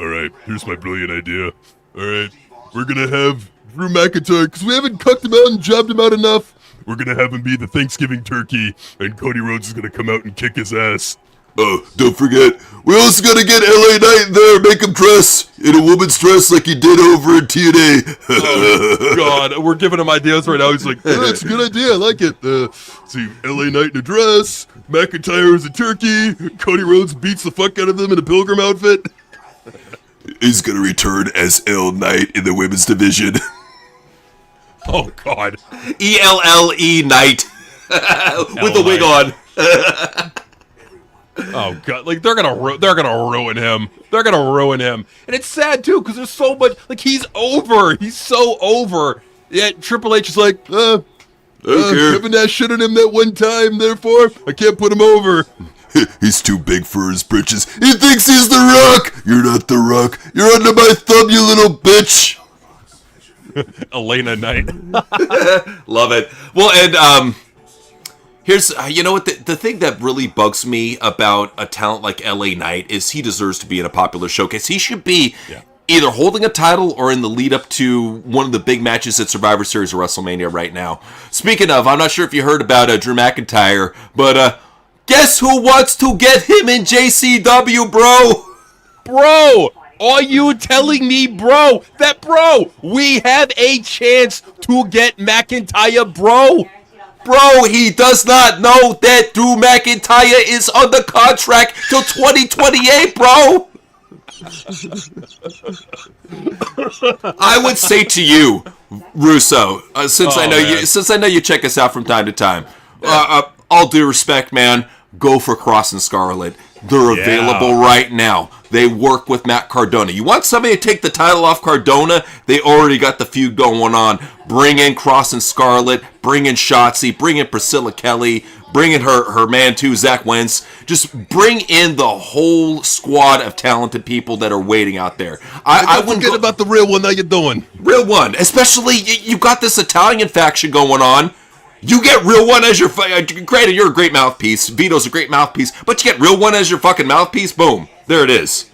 All right, here's my brilliant idea. All right, we're going to have Drew McIntyre, because we haven't cooked him out and jobbed him out enough. We're going to have him be the Thanksgiving turkey, and Cody Rhodes is going to come out and kick his ass. Oh, don't forget, we also got to get LA Knight in there, make him dress in a woman's dress like he did over in TNA. Oh, God, we're giving him ideas right now. He's like, oh, that's a good idea, I like it. See, LA Knight in a dress, McIntyre is a turkey, Cody Rhodes beats the fuck out of them in a pilgrim outfit. He's going to return as L Knight in the women's division. Oh, God. ELLE Knight. With the wig on. Oh, God. Like, they're gonna ruin him. They're gonna ruin him. And it's sad, too, because there's so much... Like, he's over. He's so over. Yet Triple H is like, Kevin Nash shit on him that one time, therefore, I can't put him over. He's too big for his britches. He thinks he's the Rock. You're not the Rock. You're under my thumb, you little bitch. Elena Knight. Love it. Well, and here's, you know what, the thing that really bugs me about a talent like LA Knight is he deserves to be in a popular showcase. He should be either holding a title or in the lead up to one of the big matches at Survivor Series or WrestleMania right now. Speaking of, I'm not sure if you heard about Drew McIntyre, but guess who wants to get him in JCW, bro? Bro, are you telling me, bro, we have a chance to get McIntyre, bro? Bro, he does not know that Drew McIntyre is under contract till 2028, bro. I would say to you, Russo, since I know you check us out from time to time, all due respect, man, go for Cross and Scarlett. They're available right now. They work with Matt Cardona. You want somebody to take the title off Cardona? They already got the feud going on. Bring in Cross and Scarlett. Bring in Shotzi. Bring in Priscilla Kelly. Bring in her man too, Zach Wentz. Just bring in the whole squad of talented people that are waiting out there. I wouldn't forget about the real one that you're doing. Real one. Especially, you got this Italian faction going on. You get Real One as your... Granted, you're a great mouthpiece. Vito's a great mouthpiece. But you get Real One as your fucking mouthpiece. Boom. There it is.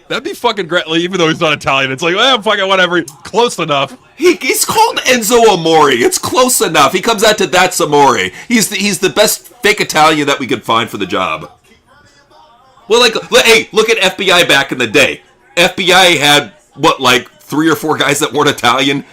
That'd be fucking great. Like, even though he's not Italian, it's like, fucking whatever. Close enough. He's called Enzo Amore. It's close enough. He comes out to That's Amore. He's the best fake Italian that we could find for the job. Well, hey, look at FBI back in the day. FBI had, 3 or 4 guys that weren't Italian?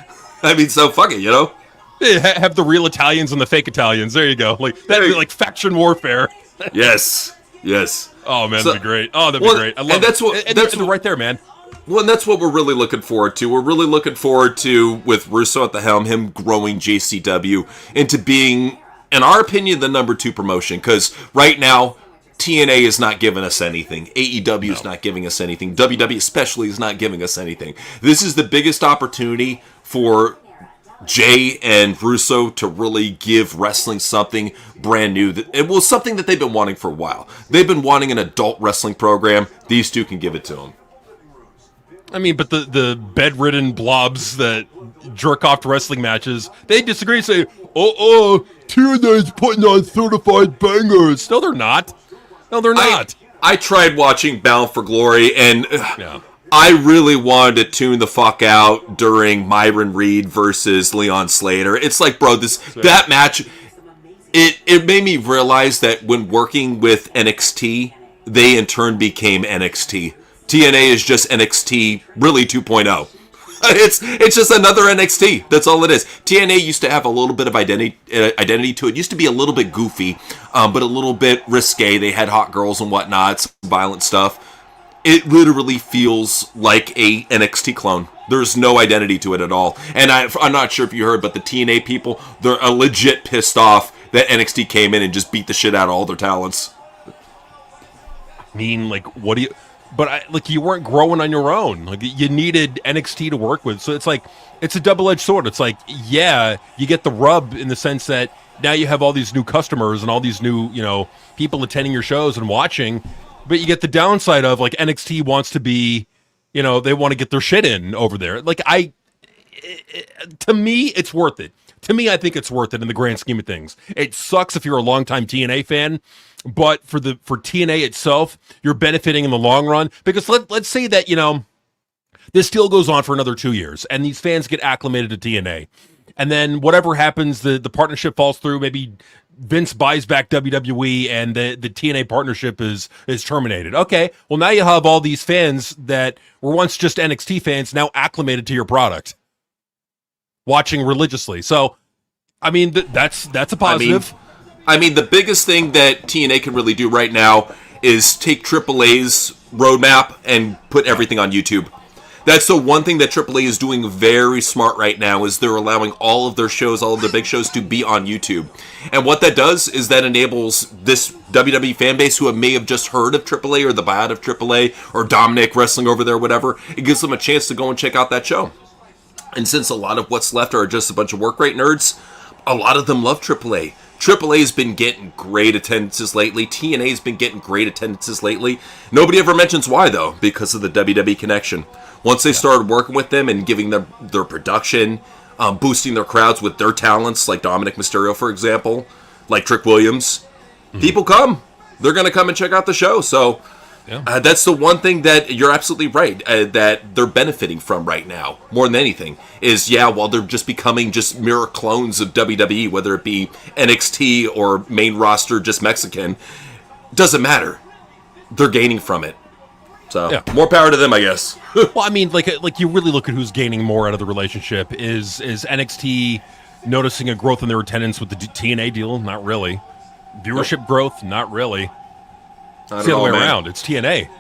I mean, so fuck it, you know? Yeah, have the real Italians and the fake Italians. There you go. Like that'd be like faction warfare. Yes. Yes. Oh man, So- that'd be great. Oh, that'd Well, be great. I love and that's it. what- And that's they're what- right there, man. Well, and that's what we're really looking forward to. We're really looking forward to, with Russo at the helm, him growing JCW into being, in our opinion, the number 2 promotion. Because right now, TNA is not giving us anything. AEW is not giving us anything. WWE especially is not giving us anything. This is the biggest opportunity for Jay and Russo to really give wrestling something brand new. It was something that they've been wanting for a while. They've been wanting an adult wrestling program. These two can give it to them. I mean, but the bedridden blobs that jerk off to wrestling matches, they disagree and say, TNA's putting on certified bangers. no, they're not. No, they're not. I tried watching Bound for Glory, and Yeah. I really wanted to tune the fuck out during Myron Reed versus Leon Slater. It's like, bro, that match, it made me realize that when working with NXT, they in turn became NXT. TNA is just NXT, really 2.0. It's just another NXT. That's all it is. TNA used to have a little bit of identity to it. It used to be a little bit goofy, but a little bit risque. They had hot girls and whatnot, some violent stuff. It literally feels like a NXT clone. There's no identity to it at all. And I'm not sure if you heard, but the TNA people, they're legit pissed off that NXT came in and just beat the shit out of all their talents. I mean, like, what do you... But you weren't growing on your own. Like, you needed NXT to work with. So it's like, it's a double-edged sword. It's like, yeah, you get the rub in the sense that now you have all these new customers and all these new, people attending your shows and watching. But you get the downside of, like, NXT wants to be, they want to get their shit in over there. Like, to me, it's worth it. To me, I think it's worth it in the grand scheme of things. It sucks if you're a longtime TNA fan, but for TNA itself, you're benefiting in the long run. Because let's say that, this deal goes on for another 2 years, and these fans get acclimated to TNA. And then whatever happens, the partnership falls through, maybe Vince buys back WWE and the TNA partnership is terminated. Okay, well now you have all these fans that were once just NXT fans now acclimated to your product, watching religiously. So, I mean, that's a positive. I mean, the biggest thing that TNA can really do right now is take AAA's roadmap and put everything on YouTube. That's the one thing that AAA is doing very smart right now, is they're allowing all of their shows, all of their big shows, to be on YouTube. And what that does is that enables this WWE fan base who may have just heard of AAA or the buyout of AAA or Dominic wrestling over there, whatever, it gives them a chance to go and check out that show. And since a lot of what's left are just a bunch of work rate nerds, a lot of them love AAA. AAA has been getting great attendances lately. TNA has been getting great attendances lately. Nobody ever mentions why, though, because of the WWE connection. Once they started working with them and giving them their production, boosting their crowds with their talents, like Dominic Mysterio, for example, like Trick Williams, people come. They're going to come and check out the show. So that's the one thing that you're absolutely right, that they're benefiting from right now, more than anything, is, while they're just becoming just mirror clones of WWE, whether it be NXT or main roster, just Mexican, doesn't matter. They're gaining from it. So, more power to them, I guess. Well, I mean, like you really look at who's gaining more out of the relationship. Is NXT noticing a growth in their attendance with the TNA deal? Not really. Viewership growth? Not really. It's the other way around. It's TNA.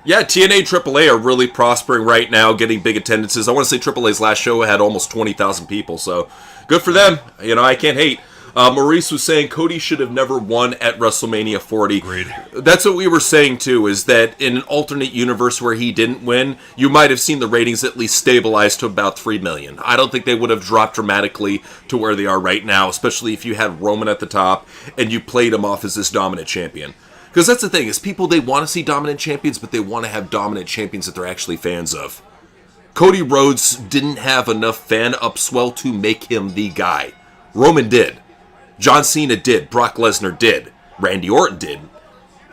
Yeah, TNA and AAA are really prospering right now, getting big attendances. I want to say AAA's last show had almost 20,000 people, so good for them. I can't hate. Maurice was saying Cody should have never won at WrestleMania 40. Agreed. That's what we were saying, too, is that in an alternate universe where he didn't win, you might have seen the ratings at least stabilize to about 3 million. I don't think they would have dropped dramatically to where they are right now, especially if you had Roman at the top and you played him off as this dominant champion. Because that's the thing, is people, they want to see dominant champions, but they want to have dominant champions that they're actually fans of. Cody Rhodes didn't have enough fan upswell to make him the guy. Roman did. John Cena did. Brock Lesnar did. Randy Orton did.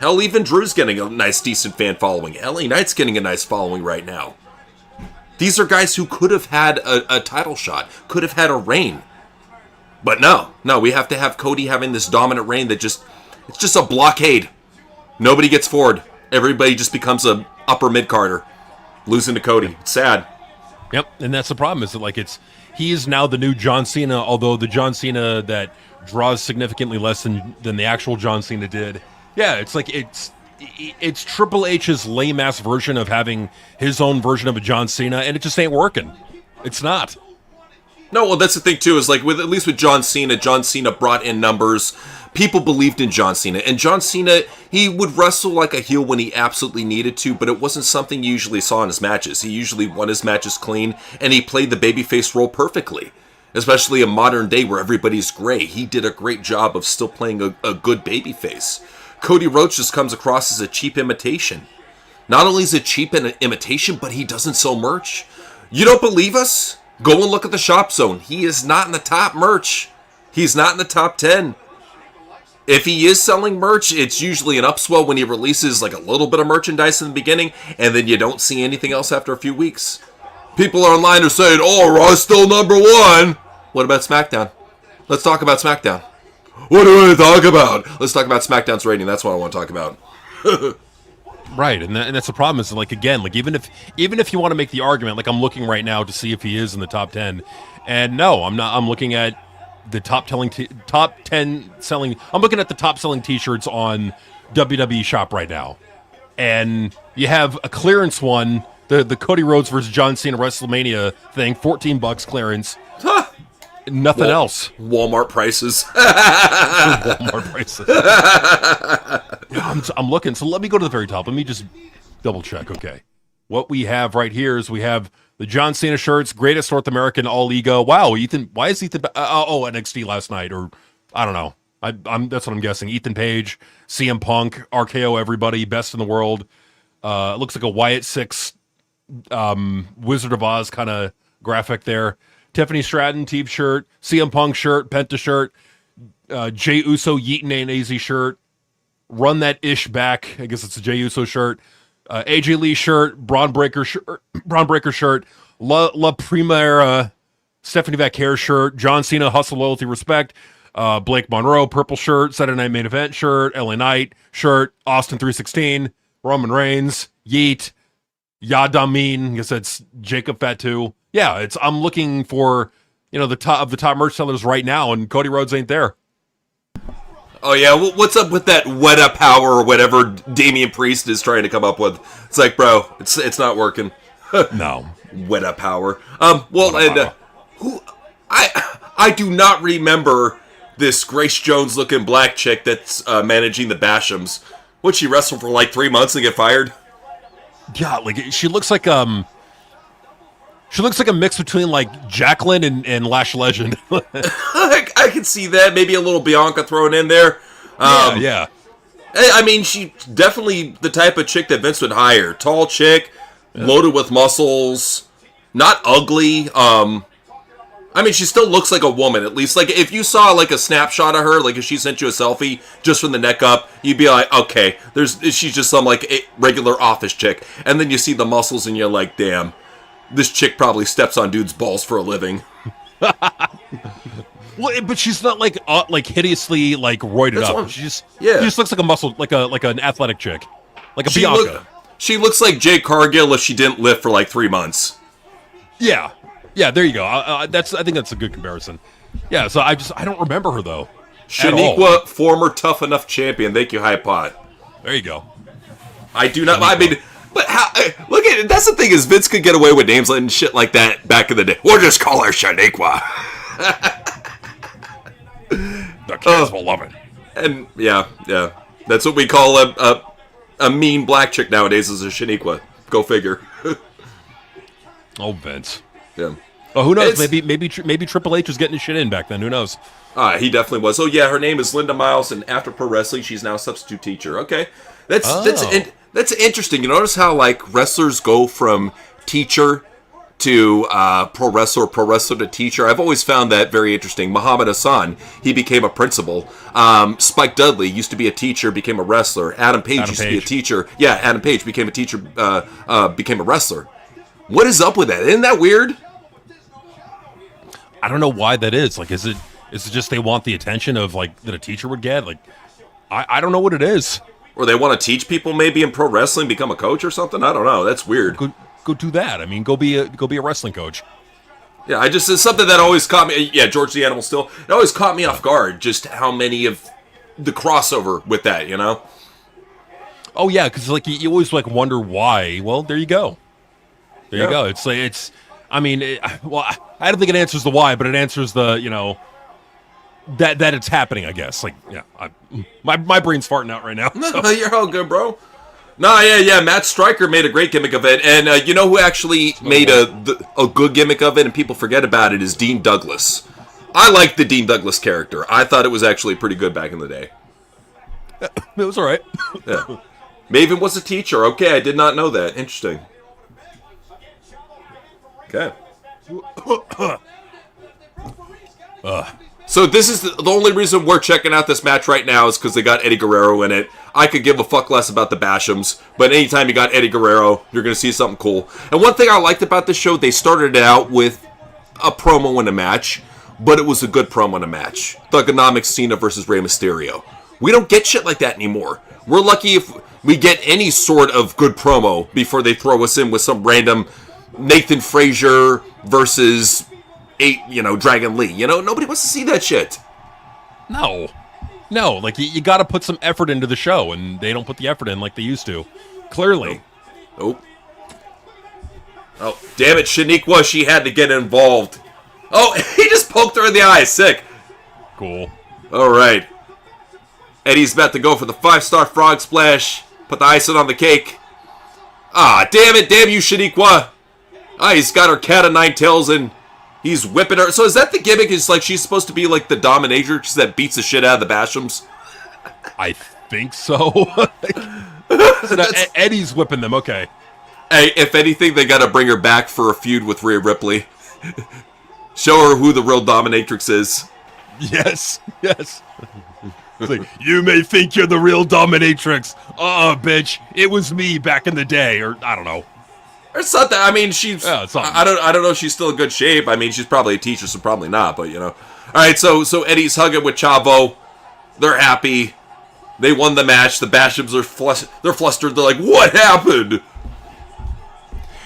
Hell, even Drew's getting a nice, decent fan following. LA Knight's getting a nice following right now. These are guys who could have had a title shot, could have had a reign. But no, we have to have Cody having this dominant reign that it's just a blockade. Nobody gets forward. Everybody just becomes a upper mid-carder. Losing to Cody. It's sad. Yep, and that's the problem, is that he is now the new John Cena, although the John Cena that draws significantly less than the actual John Cena did Yeah, it's like it's Triple H's lame ass version of having his own version of a John Cena, and it just ain't working. It's not. No, well, that's the thing too. Is like at least with John Cena brought in numbers. People believed in John Cena, and John Cena, he would wrestle like a heel when he absolutely needed to, but it wasn't something you usually saw in his matches. He usually won his matches clean, and he played the babyface role perfectly. Especially in modern day where everybody's gray. He did a great job of still playing a good babyface. Cody Rhodes just comes across as a cheap imitation. Not only is it cheap an imitation, but he doesn't sell merch. You don't believe us? Go and look at the Shop Zone. He is not in the top merch. He's not in the top 10. If he is selling merch, it's usually an upswell when he releases like a little bit of merchandise in the beginning, and then you don't see anything else after a few weeks. People online are saying, oh, Raw's still number one. What about SmackDown? Let's talk about SmackDown. What do we want to talk about? Let's talk about SmackDown's rating. That's what I want to talk about. Right, and that's the problem. Is like again, like even if you want to make the argument, like I'm looking right now to see if he is in the top 10, and no, I'm not. I'm looking at the top 10 selling. I'm looking at the top selling T-shirts on WWE Shop right now, and you have a clearance one, the Cody Rhodes versus John Cena WrestleMania thing, $14 clearance. Huh. Nothing else. Walmart prices. Walmart prices. Yeah, I'm looking. So let me go to the very top. Let me just double check. Okay. What we have right here is we have the John Cena shirts, greatest North American all ego. Wow, Ethan. Why is Ethan? NXT last night, or I don't know. That's what I'm guessing. Ethan Page, CM Punk, RKO, everybody, best in the world. It looks like a Wyatt Six, Wizard of Oz kind of graphic there. Tiffany Stratton team shirt, CM Punk shirt, Penta shirt, Jey Uso Yeetin' Ain't Easy shirt, Run That Ish Back. I guess it's a Jey Uso shirt. AJ Lee shirt, Braun Breaker shirt, La Primera, Stephanie Vaquer shirt, John Cena Hustle Loyalty Respect, Blake Monroe purple shirt, Saturday Night Main Event shirt, LA Knight shirt, Austin 316, Roman Reigns, Yeet, Yadamin. I guess that's Jacob Fatu. Yeah, I'm looking for the top merch sellers right now, and Cody Rhodes ain't there. Oh yeah, what's up with that Weta Power or whatever Damian Priest is trying to come up with? It's like, bro, it's not working. No. Weta Power. I do not remember this Grace Jones looking black chick that's managing the Bashams. Would she wrestle for like 3 months and get fired? Yeah, like she looks like a mix between like Jacqueline and Lash Legend. I can see that. Maybe a little Bianca thrown in there. Yeah. I mean, she's definitely the type of chick that Vince would hire. Tall chick, loaded with muscles, not ugly. I mean, she still looks like a woman, at least. Like, if you saw, like, a snapshot of her, like, if she sent you a selfie just from the neck up, you'd be like, okay, she's just some, like, regular office chick. And then you see the muscles, and you're like, damn, this chick probably steps on dudes' balls for a living. Well, but she's not, like hideously, like, roided up. She just looks like a muscle, like an athletic chick. Like a Bianca. She looks like Jade Cargill if she didn't lift for, like, 3 months. Yeah. Yeah, there you go. I think that's a good comparison. Yeah, so I don't remember her though. Shaniqua, former Tough Enough champion. Thank you, High Pot. There you go. I do not. Shaniqua. I mean, but how? Look at it. That's the thing is Vince could get away with names and shit like that back in the day. We'll just call her Shaniqua. The kids will love it. And yeah, that's what we call a mean black chick nowadays is a Shaniqua. Go figure. Oh, Vince. Yeah. Oh, who knows? Maybe Triple H was getting his shit in back then. Who knows? He definitely was. Oh yeah, her name is Linda Miles, and after pro wrestling, she's now a substitute teacher. Okay, that's interesting. You notice how like wrestlers go from teacher to pro wrestler to teacher. I've always found that very interesting. Muhammad Hassan, he became a principal. Spike Dudley used to be a teacher, became a wrestler. Adam Page used to be a teacher. Yeah, Adam Page became a teacher, became a wrestler. What is up with that? Isn't that weird? I don't know why that is. Like, is it just they want the attention of like that a teacher would get? Like, I don't know what it is. Or they want to teach people maybe in pro wrestling, become a coach or something. I don't know. That's weird. Go do that. I mean, go be a wrestling coach. Yeah, it's something that always caught me. Yeah, George the Animal still. It always caught me off guard. Just how many of the crossover with that, you know. Oh yeah, because like you always like wonder why. Well, there you go. There you go. It's like I mean, well, I don't think it answers the why, but it answers the that it's happening. I guess. Like my brain's farting out right now. So. No, you're all good, bro. No, yeah. Matt Stryker made a great gimmick of it, and you know who actually made a good gimmick of it, and people forget about it, is Dean Douglas. I like the Dean Douglas character. I thought it was actually pretty good back in the day. It was all right. Yeah. Maven was a teacher. Okay, I did not know that. Interesting. Okay. So this is the only reason we're checking out this match right now is because they got Eddie Guerrero in it. I could give a fuck less about the Bashams, but anytime you got Eddie Guerrero, you're going to see something cool. And one thing I liked about this show, they started it out with a promo in a match, but it was a good promo in a match. Thugonomics Cena versus Rey Mysterio. We don't get shit like that anymore. We're lucky if we get any sort of good promo before they throw us in with some random Nathan Frazier versus Dragon Lee. Nobody wants to see that shit. No, like you got to put some effort into the show, and they don't put the effort in like they used to. Clearly. Nope. Oh, damn it, Shaniqua, she had to get involved. Oh, he just poked her in the eye. Sick. Cool. All right. Eddie's about to go for the 5-star frog splash. Put the icing on the cake. Ah, damn it. Damn you, Shaniqua. He's got her cat of nine tails and he's whipping her. So is that the gimmick? Is like she's supposed to be like the dominatrix that beats the shit out of the Bashams? I think so. So Eddie's whipping them. Okay. Hey, if anything, they got to bring her back for a feud with Rhea Ripley. Show her who the real dominatrix is. Yes. It's like, you may think you're the real dominatrix. Bitch, it was me back in the day, or I don't know. It's not that. I mean, she's. I don't know if she's still in good shape. I mean, she's probably a teacher, so probably not. But All right. So Eddie's hugging with Chavo. They're happy. They won the match. The Bashams are they're flustered. They're like, "What happened?"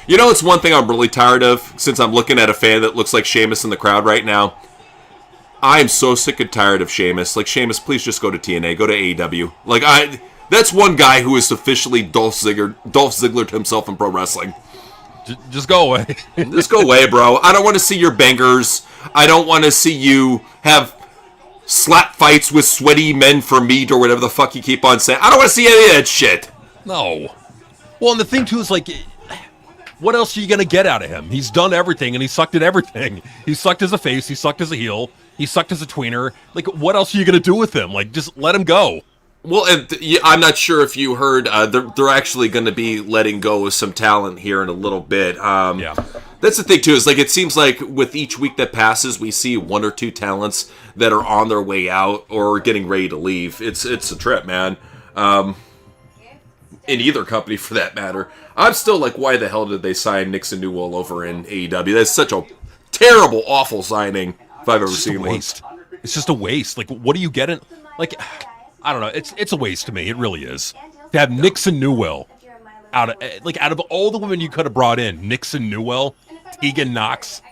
It's one thing I'm really tired of, since I'm looking at a fan that looks like Sheamus in the crowd right now. I am so sick and tired of Sheamus. Like, Sheamus, please just go to TNA. Go to AEW. Like, that's one guy who is officially Dolph Ziggler himself in pro wrestling. Just go away. Just go away, bro. I don't want to see your bangers. I don't want to see you have slap fights with sweaty men for meat or whatever the fuck you keep on saying. I don't want to see any of that shit. No. Well, and the thing, too, is, like, what else are you going to get out of him? He's done everything, and he sucked at everything. He sucked as a face. He sucked as a heel. He sucked as a tweener. Like, what else are you going to do with him? Like, just let him go. Well, I'm not sure if you heard, they're actually going to be letting go of some talent here in a little bit. Yeah. That's the thing, too, is like it seems like with each week that passes, we see one or two talents that are on their way out or getting ready to leave. It's a trip, man. In either company, for that matter. I'm still like, why the hell did they sign Nixon Newell over in AEW? That's such a terrible, awful signing, if I've ever seen one. It's just a waste. Like, what are you getting? Like, I don't know. It's a waste to me. It really is. To have Nixon Newell out of all the women you could have brought in, Nixon Newell, Tegan Knox.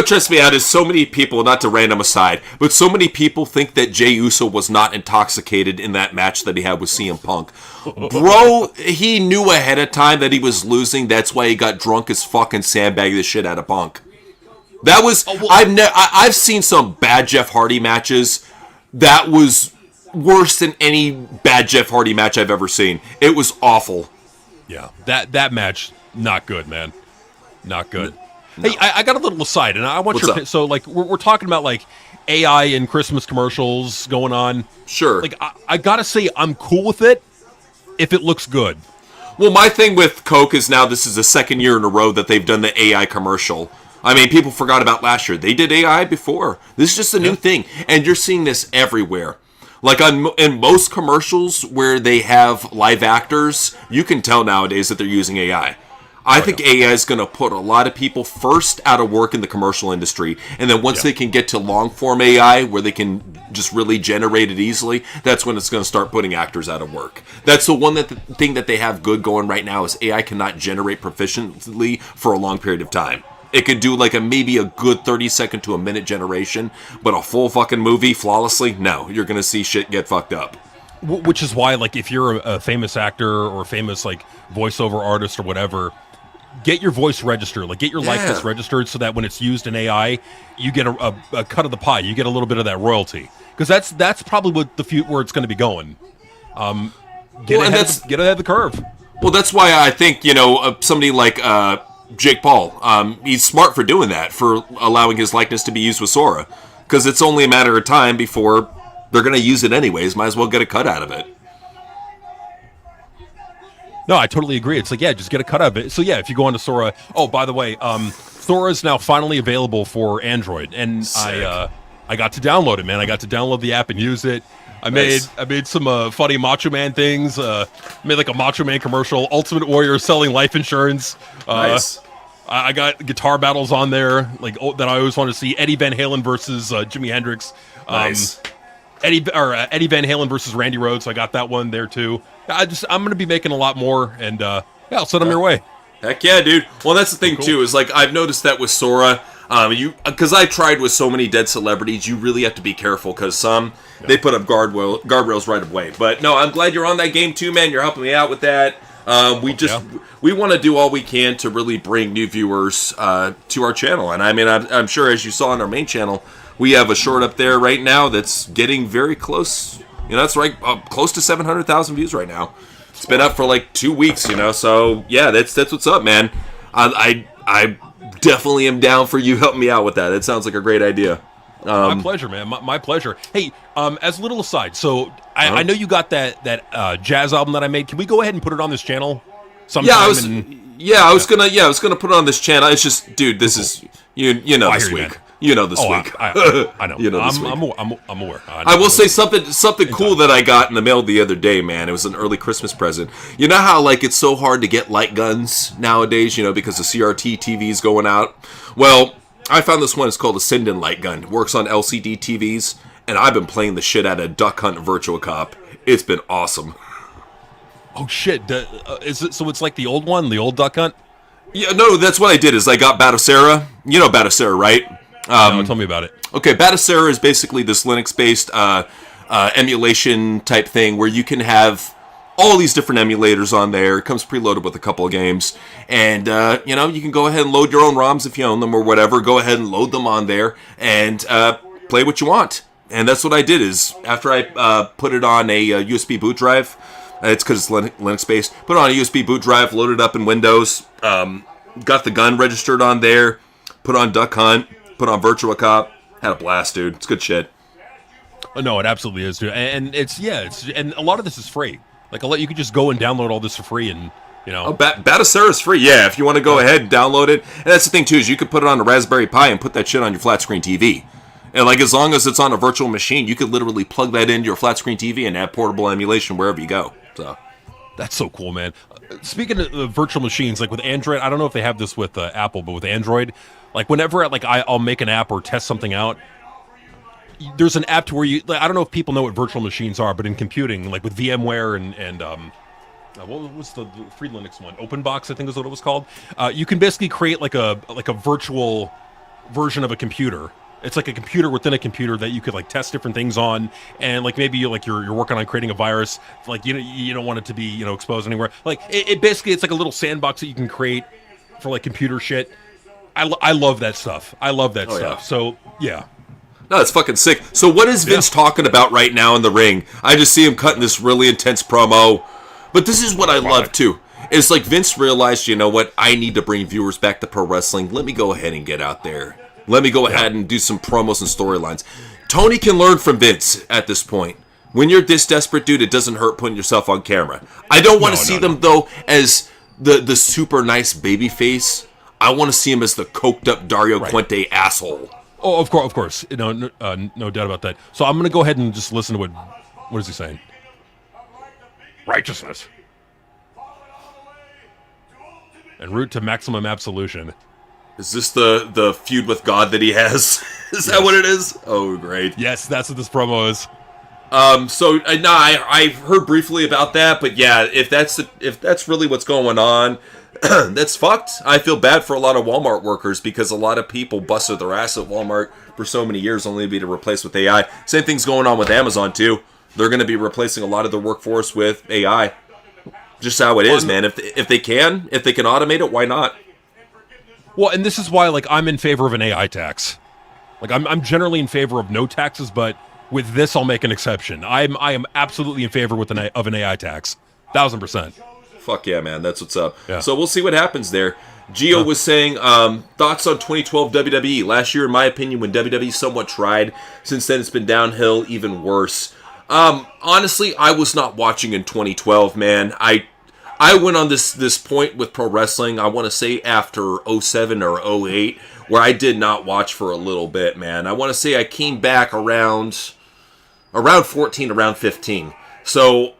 Trust me out is so many people, not to random aside, but so many people think that Jey Uso was not intoxicated in that match that he had with CM Punk. Bro, he knew ahead of time that he was losing. That's why he got drunk as fuck and sandbagged the shit out of Punk. That was... I've seen some bad Jeff Hardy matches. That was worse than any bad Jeff Hardy match I've ever seen. It was awful. Yeah, that match, not good, man. Not good. No. Hey, I got a little aside, and I want What's your... up? So, like, we're talking about, like, AI and Christmas commercials going on. Sure. Like, I gotta say, I'm cool with it if it looks good. Well, my thing with Coke is now this is the second year in a row that they've done the AI commercial. I mean, people forgot about last year. They did AI before. This is just a new thing, and you're seeing this everywhere. Like in most commercials where they have live actors, you can tell nowadays that they're using AI. I think AI is going to put a lot of people first out of work in the commercial industry, and then once they can get to long-form AI where they can just really generate it easily, that's when it's going to start putting actors out of work. That's the thing that they have good going right now is AI cannot generate proficiently for a long period of time. It could do like maybe a good 30-second to a minute generation, but a full fucking movie flawlessly, no, you're going to see shit get fucked up. Which is why, like, if you're a famous actor or a famous, like, voiceover artist or whatever, get your voice registered. Like, get your likeness registered so that when it's used in AI, you get a cut of the pie. You get a little bit of that royalty. Because that's probably what where it's going to be going. Get ahead of the curve. Well, that's why I think, somebody like Jake Paul, he's smart for doing that, for allowing his likeness to be used with Sora. Because it's only a matter of time before they're going to use it anyways. Might as well get a cut out of it. No, I totally agree. It's like, yeah, just get a cut out of it. So, yeah, if you go onto Sora... Oh, by the way, Sora is now finally available for Android. And I got to download it, man. I got to download the app and use it. I made some funny Macho Man things. Made like a Macho Man commercial. Ultimate Warrior selling life insurance. Nice. I got guitar battles on there, like that I always want to see. Eddie Van Halen versus Jimi Hendrix. Nice. Eddie Van Halen versus Randy Rhoads. So I got that one there too. I'm gonna be making a lot more, and I'll send them your way. Heck yeah, dude. Well, that's the thing too. Is like I've noticed that with Sora. Because I tried with so many dead celebrities, you really have to be careful because some they put up guardrails right away. But no, I'm glad you're on that game too, man. You're helping me out with that. We want to do all we can to really bring new viewers to our channel, and I mean, I'm sure as you saw on our main channel, we have a short up there right now that's getting very close. That's right, close to 700,000 views right now. It's been up for like 2 weeks, so yeah, that's what's up, man. I definitely am down for you helping me out with that. It sounds like a great idea. My pleasure, man. My pleasure. Hey, as a little aside, so I know you got that jazz album that I made. Can we go ahead and put it on this channel sometime? I was gonna put it on this channel. It's just, dude, this is this week. This week. I know. This week. I'm aware. I will say something cool that I got in the mail the other day, man. It was an early Christmas present. You know how like it's so hard to get light guns nowadays, because the CRT TV's going out? Well, I found this one. It's called a Sinden light gun. It works on LCD TVs, and I've been playing the shit out of Duck Hunt Virtual Cop. It's been awesome. Oh shit! Is it so? It's like the old one, the old Duck Hunt. Yeah, no, that's what I did. Is I got Batocera. You know Batocera, right? No, tell me about it. Okay, Batocera is basically this Linux-based emulation type thing where you can have all these different emulators on there. It comes preloaded with a couple of games. And, you can go ahead and load your own ROMs if you own them or whatever. Go ahead and load them on there and play what you want. And that's what I did is after I put it on a USB boot drive, it's because it's Linux-based, put it on a USB boot drive, loaded up in Windows, got the gun registered on there, put on Duck Hunt, put on Virtua Cop, had a blast, dude. It's good shit. No, it absolutely is, dude. And and a lot of this is free. Like, you could just go and download all this for free, and Batocera is free. Yeah, if you want to go ahead and download it. And that's the thing too, is you could put it on a Raspberry Pi and put that shit on your flat screen TV. And like as long as it's on a virtual machine, you could literally plug that into your flat screen TV and have portable emulation wherever you go. So that's so cool, man. Speaking of virtual machines, like with Android, I don't know if they have this with Apple, but with Android, like whenever I'll make an app or test something out, there's an app to where I don't know if people know what virtual machines are, but in computing, like with VMware and what was the free Linux one? OpenBox, I think is what it was called. You can basically create like a virtual version of a computer. It's like a computer within a computer that you could like test different things on, and like maybe you're working on creating a virus, like you don't want it to be exposed anywhere. Like it basically it's like a little sandbox that you can create for like computer shit. I love that stuff. I love that stuff. Yeah. So yeah. No, it's fucking sick. So what is Vince talking about right now in the ring? I just see him cutting this really intense promo. But this is what I love too. It's like Vince realized, you know what? I need to bring viewers back to pro wrestling. Let me go ahead and get out there. Let me go ahead and do some promos and storylines. Tony can learn from Vince at this point. When you're this desperate, dude, it doesn't hurt putting yourself on camera. I don't want to see them, though, as the super nice baby face. I want to see him as the coked up Dario Cuente asshole. Oh, of course. No doubt about that. So I'm going to go ahead and just listen to what is he saying? Righteousness. En route to maximum absolution. Is this the feud with God that he has? Is that what it is? Oh, great. Yes, that's what this promo is. I heard briefly about that, but yeah, if that's really what's going on, that's fucked. I feel bad for a lot of Walmart workers because a lot of people busted their ass at Walmart for so many years only to be replaced with AI. Same thing's going on with Amazon too. they're going to be replacing a lot of their workforce with AI. Just how it is, man. If they can automate it, why not? Well, and this is why, like, I'm in favor of an AI tax. Like, I'm generally in favor of no taxes, but with this, I'll make an exception. I am absolutely in favor of an AI tax, 1,000%. Fuck yeah, man. That's what's up. Yeah. So we'll see what happens there. Gio was saying, thoughts on 2012 WWE. Last year, in my opinion, when WWE somewhat tried. Since then, it's been downhill, even worse. Honestly, I was not watching in 2012, man. I went on this point with pro wrestling, I want to say after 07 or 08, where I did not watch for a little bit, man. I want to say I came back around 14, around 15. So,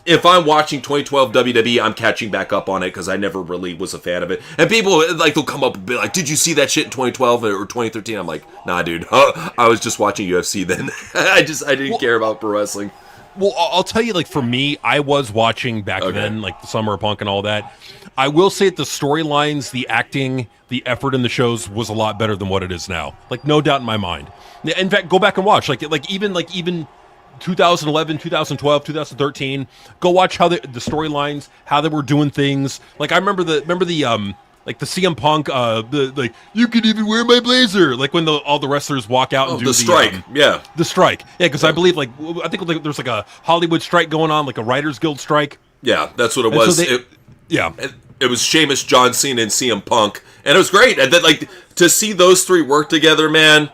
if I'm watching 2012 WWE, I'm catching back up on it because I never really was a fan of it. And people, like, they'll come up and be like, did you see that shit in 2012 or 2013? I'm like, nah, dude. I was just watching UFC then. I didn't care about pro wrestling. Well, I'll tell you, like, for me, I was watching back then, like, the Summer of Punk and all that. I will say that the storylines, the acting, the effort in the shows was a lot better than what it is now. Like, no doubt in my mind. In fact, go back and watch. Like even 2011, 2012, 2013. Go watch how the storylines, how they were doing things. Like, I remember the CM Punk, you can even wear my blazer. Like when all the wrestlers walk out and do the strike. The strike. Yeah, because I believe I think there's like a Hollywood strike going on, like a Writers Guild strike. Yeah, that's what it was. So it was Sheamus, John Cena, and CM Punk, and it was great. And then, like, to see those three work together, man.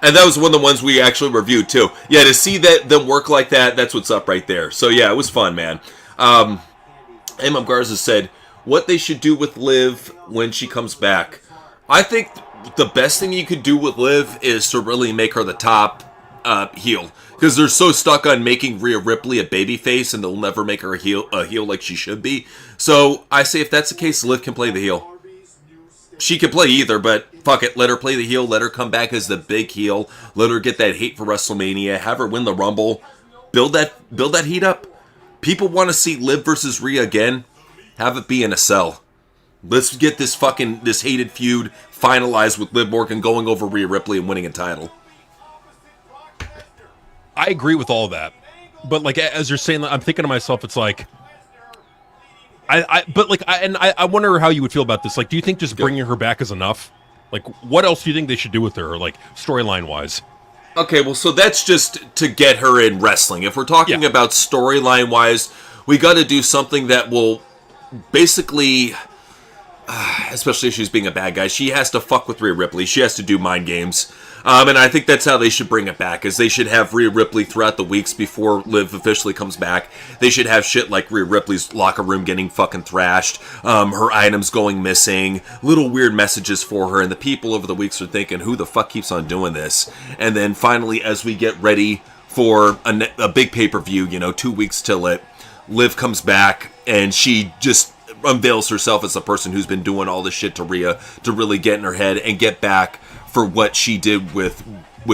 And that was one of the ones we actually reviewed, too. Yeah, to see them work like that, that's what's up right there. So, yeah, it was fun, man. Emma Garza said, what they should do with Liv when she comes back. I think the best thing you could do with Liv is to really make her the top heel. Because they're so stuck on making Rhea Ripley a babyface, and they'll never make her a heel like she should be. So, I say if that's the case, Liv can play the heel. She can play either, but fuck it. Let her play the heel. Let her come back as the big heel. Let her get that hate for WrestleMania. Have her win the Rumble. Build that heat up. People want to see Liv versus Rhea again. Have it be in a cell. Let's get this hated feud finalized with Liv Morgan going over Rhea Ripley and winning a title. I agree with all that. But, like, as you're saying, I'm thinking to myself, it's like, I wonder how you would feel about this. Like, do you think just bringing her back is enough? Like, what else do you think they should do with her, like, storyline-wise? Okay, well, so that's just to get her in wrestling. If we're talking about storyline-wise, we got to do something that will basically, especially if she's being a bad guy, she has to fuck with Rhea Ripley. She has to do mind games. And I think that's how they should bring it back, is they should have Rhea Ripley throughout the weeks before Liv officially comes back. They should have shit like Rhea Ripley's locker room getting fucking thrashed, her items going missing, little weird messages for her, and the people over the weeks are thinking, who the fuck keeps on doing this? And then finally, as we get ready for a big pay-per-view, 2 weeks till it, Liv comes back, and she just unveils herself as the person who's been doing all this shit to Rhea to really get in her head and get back for what she did with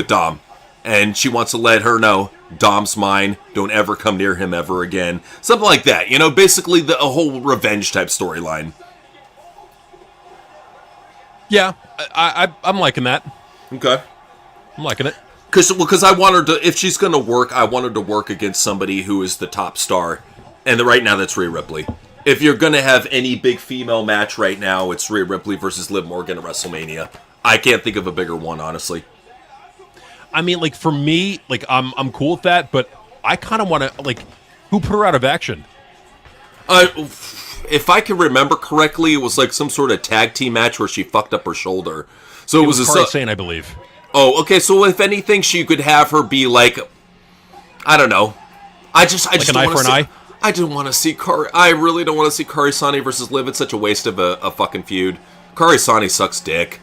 Dom. And she wants to let her know, Dom's mine, don't ever come near him ever again. Something like that, basically a whole revenge type storyline. Yeah, I'm liking that. Okay. I'm liking it. Because I want her to, if she's going to work, I want her to work against somebody who is the top star. And right now that's Rhea Ripley. If you're going to have any big female match right now, it's Rhea Ripley versus Liv Morgan at WrestleMania. I can't think of a bigger one, honestly. I mean, like, for me, like, I'm cool with that, but I kind of want to, like, who put her out of action? If I can remember correctly, it was like some sort of tag team match where she fucked up her shoulder. So it was Kairi Sane, I believe. Oh, okay. So if anything, she could have her be like, I don't know. I just like an eye for an eye. I don't want to see Kairi. I really don't want to see Kairi Sane versus Liv. It's such a waste of a fucking feud. Kairi Sane sucks dick.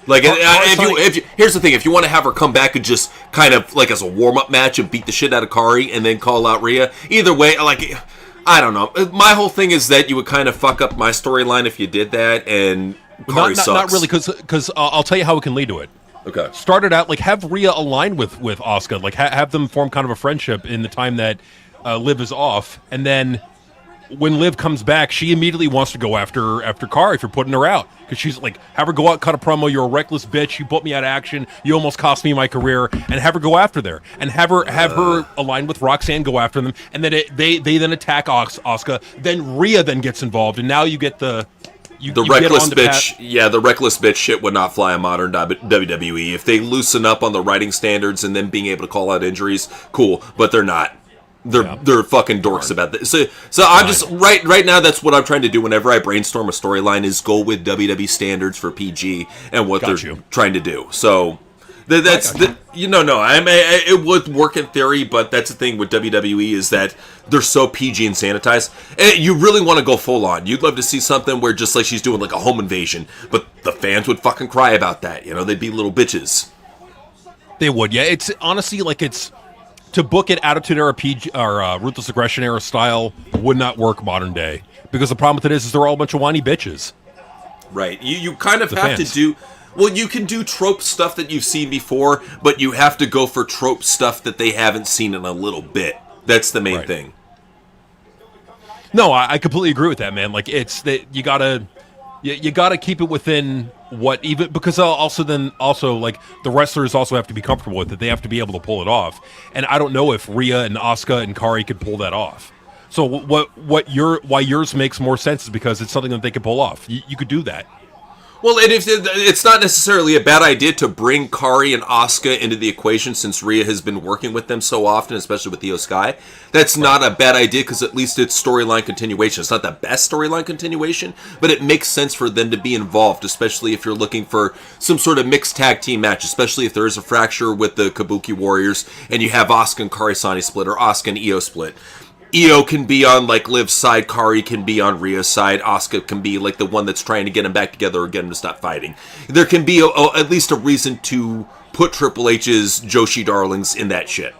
Like, here's the thing: if you want to have her come back and just kind of like as a warm-up match and beat the shit out of Kairi and then call out Rhea, either way, like, I don't know. My whole thing is that you would kind of fuck up my storyline if you did that, and Kairi sucks. Not really, because I'll tell you how it can lead to it. Okay. Start it out, like, have Rhea align with Asuka, like have them form kind of a friendship in the time that Liv is off, and then when Liv comes back, she immediately wants to go after Kari for putting her out, because she's like, have her go out, cut a promo. You're a reckless bitch. You put me out of action. You almost cost me my career. And have her go after there, and have her align with Roxanne, go after them, and then they then attack Asuka. Then Rhea then gets involved, and now you get the reckless bitch. Yeah, the reckless bitch shit would not fly in modern WWE. If they loosen up on the writing standards and then being able to call out injuries, cool. But they're not. They're fucking dorks about this. So I'm just right now. That's what I'm trying to do whenever I brainstorm a storyline, is go with WWE standards for PG and what they're trying to do. So it would work in theory, but that's the thing with WWE is that they're so PG and sanitized. And you really want to go full on. You'd love to see something where just like she's doing like a home invasion, but the fans would fucking cry about that. They'd be little bitches. They would, yeah. It's honestly like it's. To book it Attitude Era PG or Ruthless Aggression Era style would not work modern day, because the problem with it is they're all a bunch of whiny bitches. Right. You kind of have to do... Well, you can do trope stuff that you've seen before, but you have to go for trope stuff that they haven't seen in a little bit. That's the main thing. No, I completely agree with that, man. Like, it's that you gotta keep it within what, even because also like the wrestlers also have to be comfortable with it. They have to be able to pull it off. And I don't know if Rhea and Asuka and Kari could pull that off. So why yours makes more sense is because it's something that they could pull off. You could do that. Well, and it's not necessarily a bad idea to bring Kari and Asuka into the equation, since Rhea has been working with them so often, especially with Io Sky. That's not a bad idea, because at least it's storyline continuation. It's not the best storyline continuation, but it makes sense for them to be involved, especially if you're looking for some sort of mixed tag team match, especially if there is a fracture with the Kabuki Warriors, and you have Asuka and Kari-Sani split, or Asuka and Io split. Io can be on, like, Liv's side, Kari can be on Rhea's side, Asuka can be, like, the one that's trying to get them back together or get them to stop fighting. There can be at least a reason to put Triple H's Joshi darlings in that shit.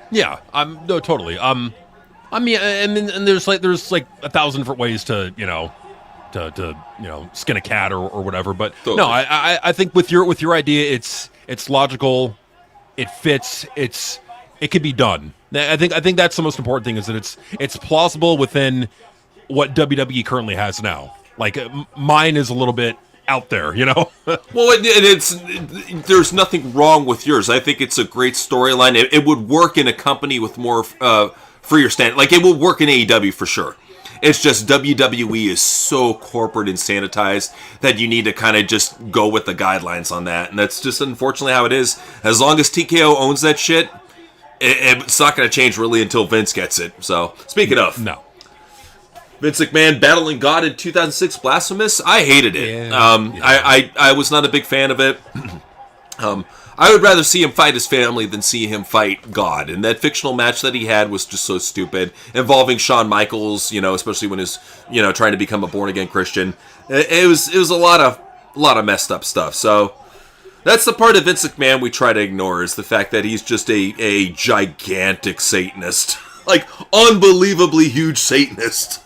Yeah, no, totally. I mean, and there's like 1,000 different ways to skin a cat or whatever. But totally. No, I think with your idea, it's logical, it fits, it could be done. I think that's the most important thing, is that it's plausible within what WWE currently has now. Like, mine is a little bit out there, Well, there's nothing wrong with yours. I think it's a great storyline. It would work in a company with more freer stand. Like, it would work in AEW for sure. It's just WWE is so corporate and sanitized that you need to kind of just go with the guidelines on that. And that's just unfortunately how it is. As long as TKO owns that shit, it's not going to change really until Vince gets it. So, speaking of... No. Vince McMahon battling God in 2006 Blasphemous, I hated it. I was not a big fan of it. I would rather see him fight his family than see him fight God. And that fictional match that he had was just so stupid, involving Shawn Michaels, especially when he's, trying to become a born-again Christian. It was a lot of messed up stuff. So... that's the part of Vince McMahon we try to ignore, is the fact that he's just a gigantic Satanist. Like, unbelievably huge Satanist.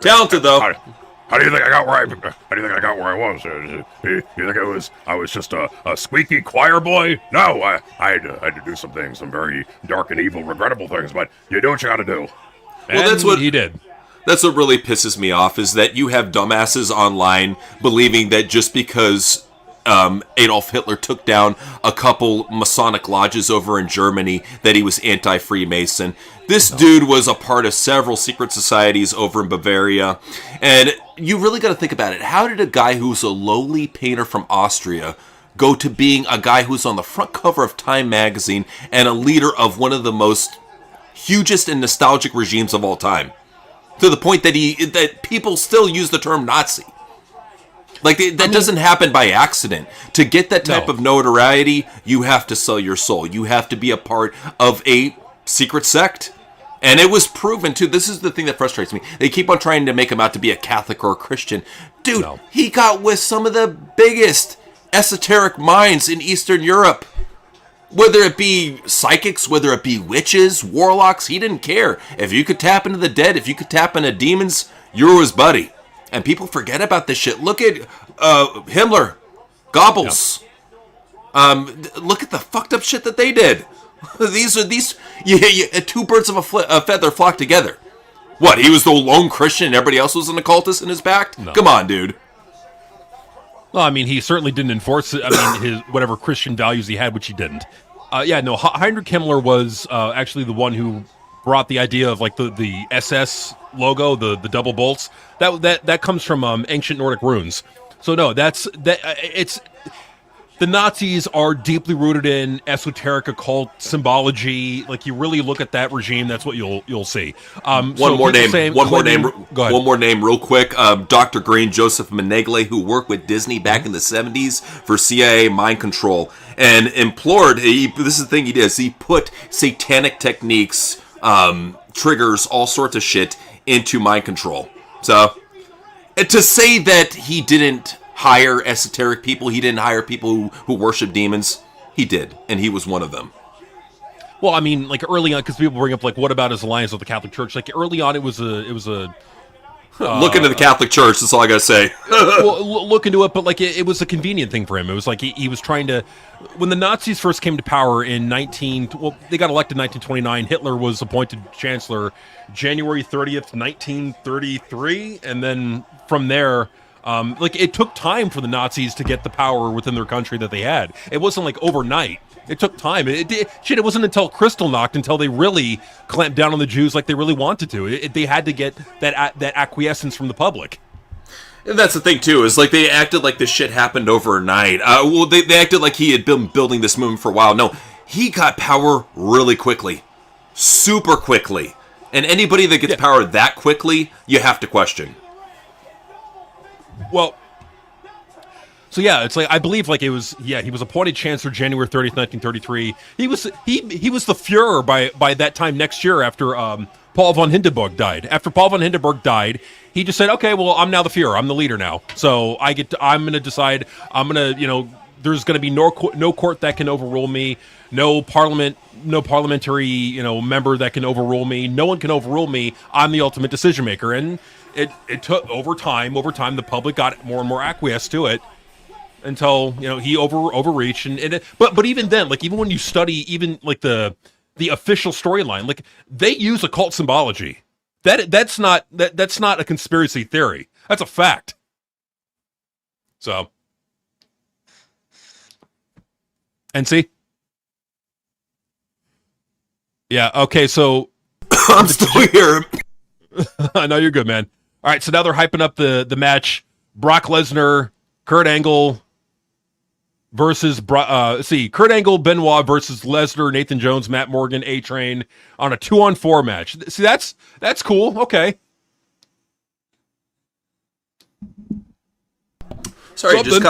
Talented, though. How do you think I got where I was? You think I was just a squeaky choir boy? No, I had to do some things, some very dark and evil, regrettable things, but you do what you gotta do. Well, that's what he did. That's what really pisses me off, is that you have dumbasses online believing that just because... Adolf Hitler took down a couple Masonic lodges over in Germany, that he was anti-Freemason. This dude was a part of several secret societies over in Bavaria. And you really got to think about it. How did a guy who's a lowly painter from Austria go to being a guy who's on the front cover of Time magazine and a leader of one of the most hugest and nostalgic regimes of all time? To the point that people still use the term Nazi. Like, that doesn't happen by accident. To get that type of notoriety, you have to sell your soul. You have to be a part of a secret sect. And it was proven, too. This is the thing that frustrates me. They keep on trying to make him out to be a Catholic or a Christian. Dude, he got with some of the biggest esoteric minds in Eastern Europe. Whether it be psychics, whether it be witches, warlocks, he didn't care. If you could tap into the dead, if you could tap into demons, you were his buddy. And people forget about this shit. Look at Himmler, Goebbels. Look at the fucked up shit that they did. These two birds of a feather flock together. What, he was the lone Christian and everybody else was an occultist in his back? No. Come on, dude. Well, I mean, he certainly didn't enforce it. I mean, his whatever Christian values he had, which he didn't. Heinrich Himmler was actually the one who brought the idea of like the SS logo, the double bolts. That comes from ancient Nordic runes. So no, it's the Nazis are deeply rooted in esoteric occult symbology. Like you really look at that regime, that's what you'll see. One more name real quick. Dr. Green, Joseph Menegle, who worked with Disney back in the 70s for CIA mind control and implored, this is the thing he did, he put satanic techniques, triggers, all sorts of shit into mind control. So, and to say that he didn't hire esoteric people, he didn't hire people who worship demons, he did, and he was one of them. Well, I mean, like early on, because people bring up like, what about his alliance with the Catholic Church? Like early on, it was a look into the Catholic Church. That's all I gotta say. Well, look into it, but like it was a convenient thing for him. It was like he was trying to. When the Nazis first came to power in they got elected in 1929. Hitler was appointed chancellor January 30th, 1933, and then from there. It took time for the Nazis to get the power within their country that they had. It wasn't like overnight. It took time. It wasn't until Kristallnacht until they really clamped down on the Jews like they really wanted to. They had to get that acquiescence from the public. And that's the thing too, is like they acted like this shit happened overnight. They acted like he had been building this movement for a while. No, he got power really quickly, super quickly. And anybody that gets power that quickly, you have to question. Well, so yeah, it's like I believe like it was he was appointed chancellor January 30th, 1933. He was the Führer by that time next year after Paul von Hindenburg died. After Paul von Hindenburg died, he just said, "Okay, well, I'm now the Führer. I'm the leader now. So I'm going to decide. There's going to be no court that can overrule me. No parliamentary member that can overrule me. No one can overrule me. I'm the ultimate decision maker." And it took over time, the public got more and more acquiesced to it until, he overreached. But even then, like, even when you study even like the official storyline, like they use occult symbology. That's not a conspiracy theory. That's a fact. So, and see? Yeah, okay, so I'm still here. I know you're good, man. All right, so now they're hyping up the match. Brock Lesnar, Kurt Angle versus Kurt Angle, Benoit versus Lesnar, Nathan Jones, Matt Morgan, A-Train on a 2-on-4 match. See, that's cool. Okay. Sorry, just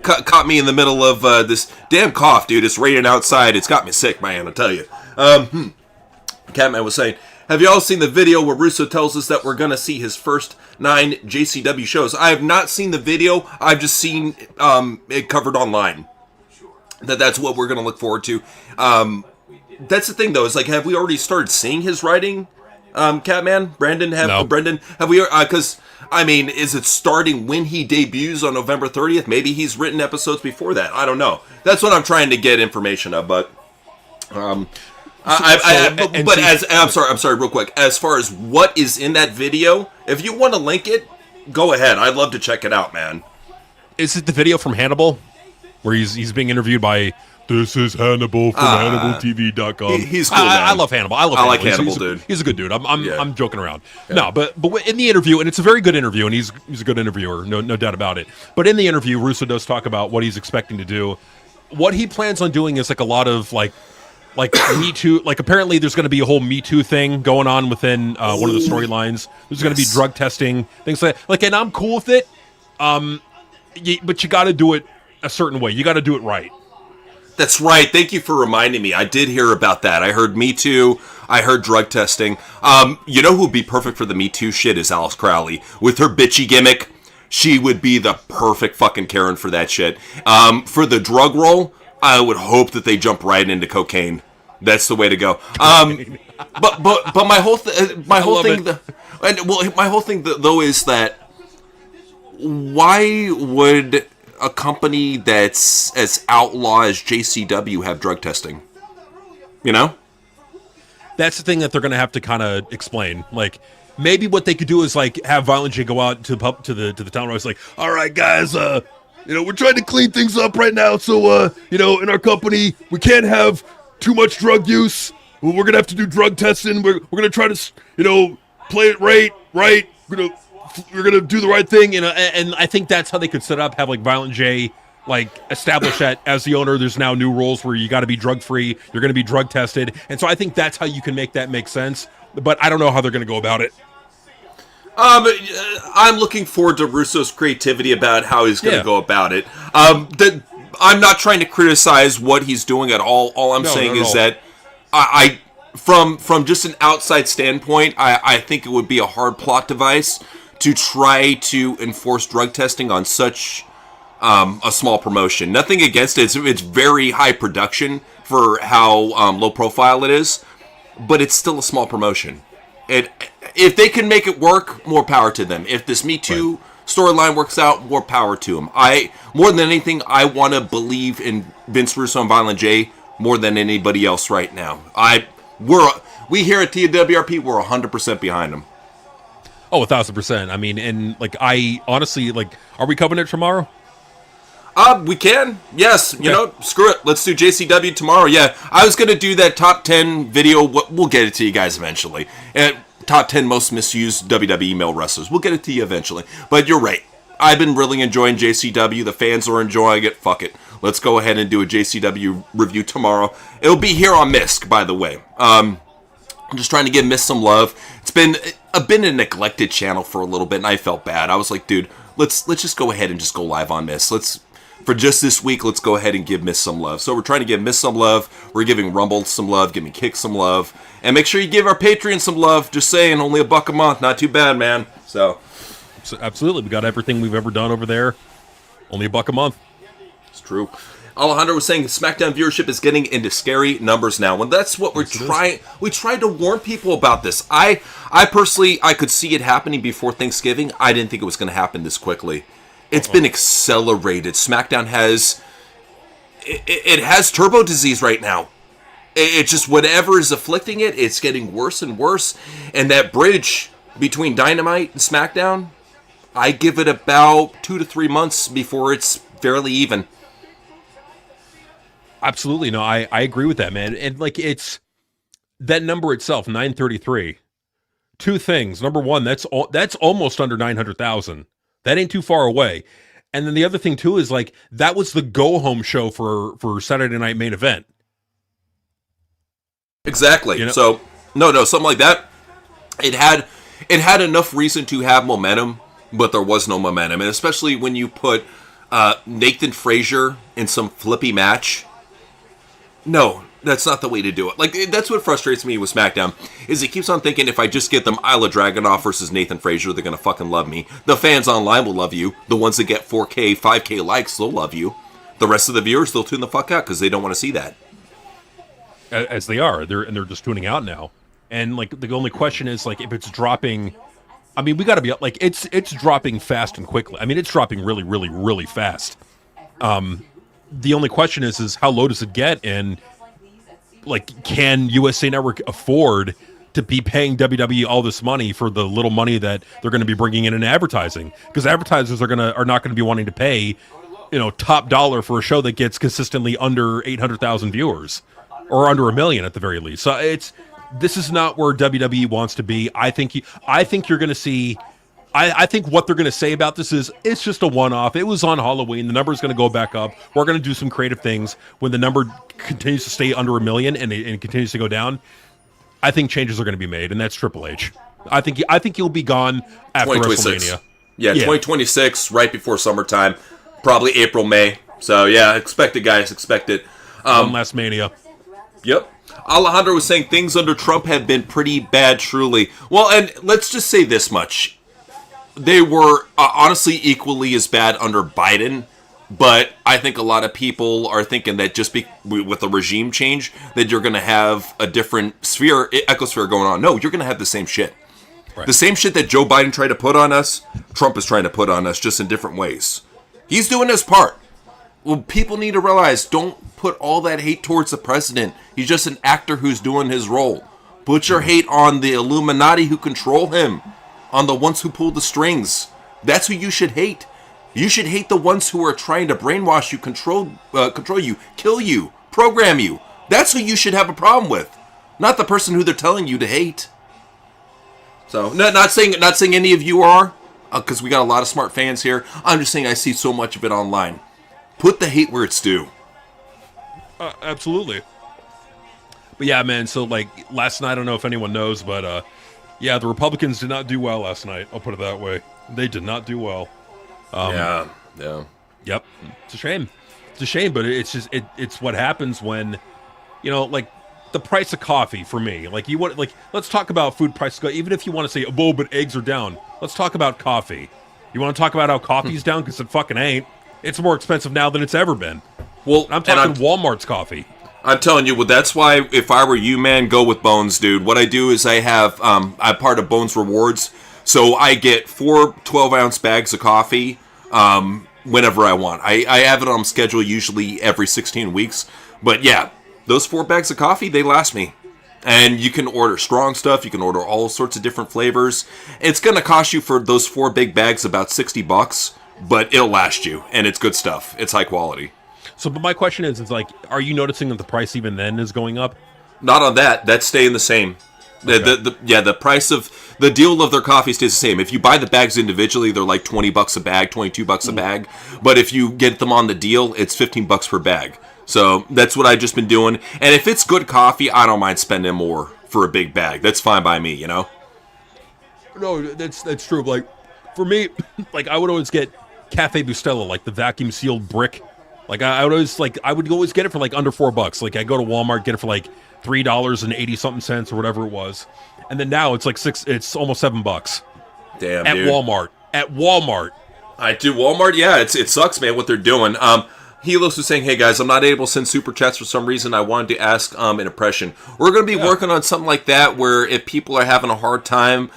caught me in the middle of this damn cough, dude. It's raining outside. It's got me sick, man, I'll tell you. Catman was saying, have you all seen the video where Russo tells us that we're going to see his first 9 JCW shows? I have not seen the video. I've just seen it covered online. That's what we're going to look forward to. That's the thing, though. Is like, have we already started seeing his writing, Catman? Brendan, have we? Because, I mean, is it starting when he debuts on November 30th? Maybe he's written episodes before that. I don't know. That's what I'm trying to get information of, but... I'm sorry, real quick. As far as what is in that video, if you want to link it, go ahead. I'd love to check it out, man. Is it the video from Hannibal, where he's being interviewed by? This is Hannibal from HannibalTV.com. He's cool, man. I love Hannibal. I like Hannibal, dude. He's a good dude. I'm joking around. Yeah. No, but in the interview, and it's a very good interview, and he's a good interviewer, no doubt about it. But in the interview, Russo does talk about what he's expecting to do. What he plans on doing is like a lot of like Me Too. Like apparently, there's going to be a whole Me Too thing going on within one of the storylines. There's going to be drug testing, things like. And I'm cool with it. But you got to do it a certain way. You got to do it right. That's right. Thank you for reminding me. I did hear about that. I heard Me Too. I heard drug testing. You know who would be perfect for the Me Too shit is Alice Crowley. With her bitchy gimmick, she would be the perfect fucking Karen for that shit. For the drug role, I would hope that they jump right into cocaine. That's the way to go. But my whole thing though is that why would a company that's as outlaw as JCW have drug testing? You know? That's the thing that they're going to have to kind of explain. Like, maybe what they could do is like have Violent J go out to the town where it's like, all right, guys, we're trying to clean things up right now, so, in our company, we can't have too much drug use. We're going to have to do drug testing. We're going to try to, play it right. We're going to do the right thing. And I think that's how they could set up, have like Violent J, like establish that as the owner, there's now new rules where you got to be drug free. You're going to be drug tested. And so I think that's how you can make that make sense. But I don't know how they're going to go about it. I'm looking forward to Russo's creativity about how he's going to go about it. I'm not trying to criticize what he's doing at all. All I'm saying is that I from just an outside standpoint, I think it would be a hard plot device to try to enforce drug testing on such a small promotion. Nothing against it. It's very high production for how low profile it is, but it's still a small promotion. If they can make it work, more power to them. If this Me Too storyline works out, more power to them. More than anything, I want to believe in Vince Russo and Violent J more than anybody else right now. We here at TWRP, we're 100% behind them. Oh, 1,000%. I mean, and like I honestly are we covering it tomorrow? We can. Yes. Okay. Screw it. Let's do JCW tomorrow. Yeah. I was going to do that top 10 video. We'll get it to you guys eventually. And top 10 most misused WWE male wrestlers. We'll get it to you eventually. But you're right. I've been really enjoying JCW. The fans are enjoying it. Fuck it. Let's go ahead and do a JCW review tomorrow. It'll be here on Misk, by the way. I'm just trying to give Misk some love. It's been a neglected channel for a little bit, and I felt bad. I was like, dude, let's just go ahead and just go live on Misk. For just this week, let's go ahead and give Misk some love. So we're trying to give Misk some love. We're giving Rumble some love, giving Kick some love. And make sure you give our Patreon some love. Just saying, only $1 a month. Not too bad, man. So absolutely. We got everything we've ever done over there. Only $1 a month. It's true. Alejandro was saying SmackDown viewership is getting into scary numbers now. And that's what we're trying. We tried to warn people about this. I personally, I could see it happening before Thanksgiving. I didn't think it was going to happen this quickly. It's been accelerated. SmackDown has turbo disease right now. It's just whatever is afflicting it, it's getting worse and worse. And that bridge between Dynamite and SmackDown, I give it about 2 to 3 months before it's fairly even. Absolutely. No, I agree with that, man. And it's that number itself, 933. Two things. Number one, that's almost under 900,000. That ain't too far away. And then the other thing too is that was the go-home show for Saturday Night Main Event. Exactly. So no, something like that. It had enough reason to have momentum, but there was no momentum. And especially when you put Nathan Frazier in some flippy match. No, that's not the way to do it. That's what frustrates me with SmackDown, is it keeps on thinking if I just get them Isla Dragunov versus Nathan Frazier, they're going to fucking love me. The fans online will love you. The ones that get 4K, 5K likes, they'll love you. The rest of the viewers, they'll tune the fuck out because they don't want to see that. As they are. They're just tuning out now. And, the only question is, if it's dropping... I mean, we got to be... it's dropping fast and quickly. I mean, it's dropping really, really, really fast. The only question is how low does it get? And... can USA Network afford to be paying WWE all this money for the little money that they're going to be bringing in advertising? Because advertisers are not going to be wanting to pay, top dollar for a show that gets consistently under 800,000 viewers, or under 1 million at the very least. So this is not where WWE wants to be. I think you're going to see. I think what they're going to say about this is it's just a one-off. It was on Halloween. The number's going to go back up. We're going to do some creative things. When the number continues to stay under 1 million and it continues to go down, I think changes are going to be made, and that's Triple H. I think he'll be gone after WrestleMania. Yeah, 2026, right before summertime, probably April, May. So yeah, expect it, guys. Expect it. One last Mania. Yep. Alejandro was saying things under Trump have been pretty bad, truly. Well, and let's just say this much. They were honestly equally as bad under Biden, but I think a lot of people are thinking that just with the regime change, that you're going to have a different ecosphere going on. No, you're going to have the same shit. Right. The same shit that Joe Biden tried to put on us, Trump is trying to put on us, just in different ways. He's doing his part. Well, people need to realize, don't put all that hate towards the president. He's just an actor who's doing his role. Put your hate on the Illuminati who control him, on the ones who pull the strings. That's who you should hate. You should hate the ones who are trying to brainwash you, control you, kill you, program you. That's who you should have a problem with, not the person who they're telling you to hate. So, not saying any of you are, because we got a lot of smart fans here. I'm just saying I see so much of it online. Put the hate where it's due. Absolutely. But yeah, man, so like last night, I don't know if anyone knows, but yeah, the Republicans did not do well last night. I'll put it that way. They did not do well. Yeah. Yep. It's a shame. It's a shame, but it's just it's what happens when, you know, like the price of coffee for me. Like let's talk about food prices. Even if you want to say, oh, but eggs are down. Let's talk about coffee. You want to talk about how coffee's down? Because it fucking ain't. It's more expensive now than it's ever been. Well, I'm talking Walmart's coffee. I'm telling you, well, that's why if I were you, man, go with Bones, dude. What I do is I have, I'm part of Bones Rewards, so I get 4 12-ounce bags of coffee whenever I want. I have it on schedule usually every 16 weeks, but yeah, those 4 bags of coffee, they last me. And you can order strong stuff, you can order all sorts of different flavors. It's going to cost you for those 4 big bags about $60, but it'll last you, and it's good stuff. It's high quality. So, but my question is like, are you noticing that the price even then is going up? Not on that. That's staying the same. Okay. The price of the deal of their coffee stays the same. If you buy the bags individually, they're like $20 a bag, $22 a bag. But if you get them on the deal, it's $15 per bag. So that's what I've just been doing. And if it's good coffee, I don't mind spending more for a big bag. That's fine by me, you know? No, that's true. Like, for me, like, I would always get Cafe Bustelo, like the vacuum sealed brick. Like, I would always get it for like under $4. Like, I go to Walmart, get it for like $3.80 or whatever it was, and then now it's like it's almost $7. Damn, at dude. At Walmart. I do Walmart. Yeah, it sucks, man. What they're doing. Helos was saying, "Hey guys, I'm not able to send super chats for some reason. I wanted to ask an impression. We're going to be working on something like that, where if people are having a hard time,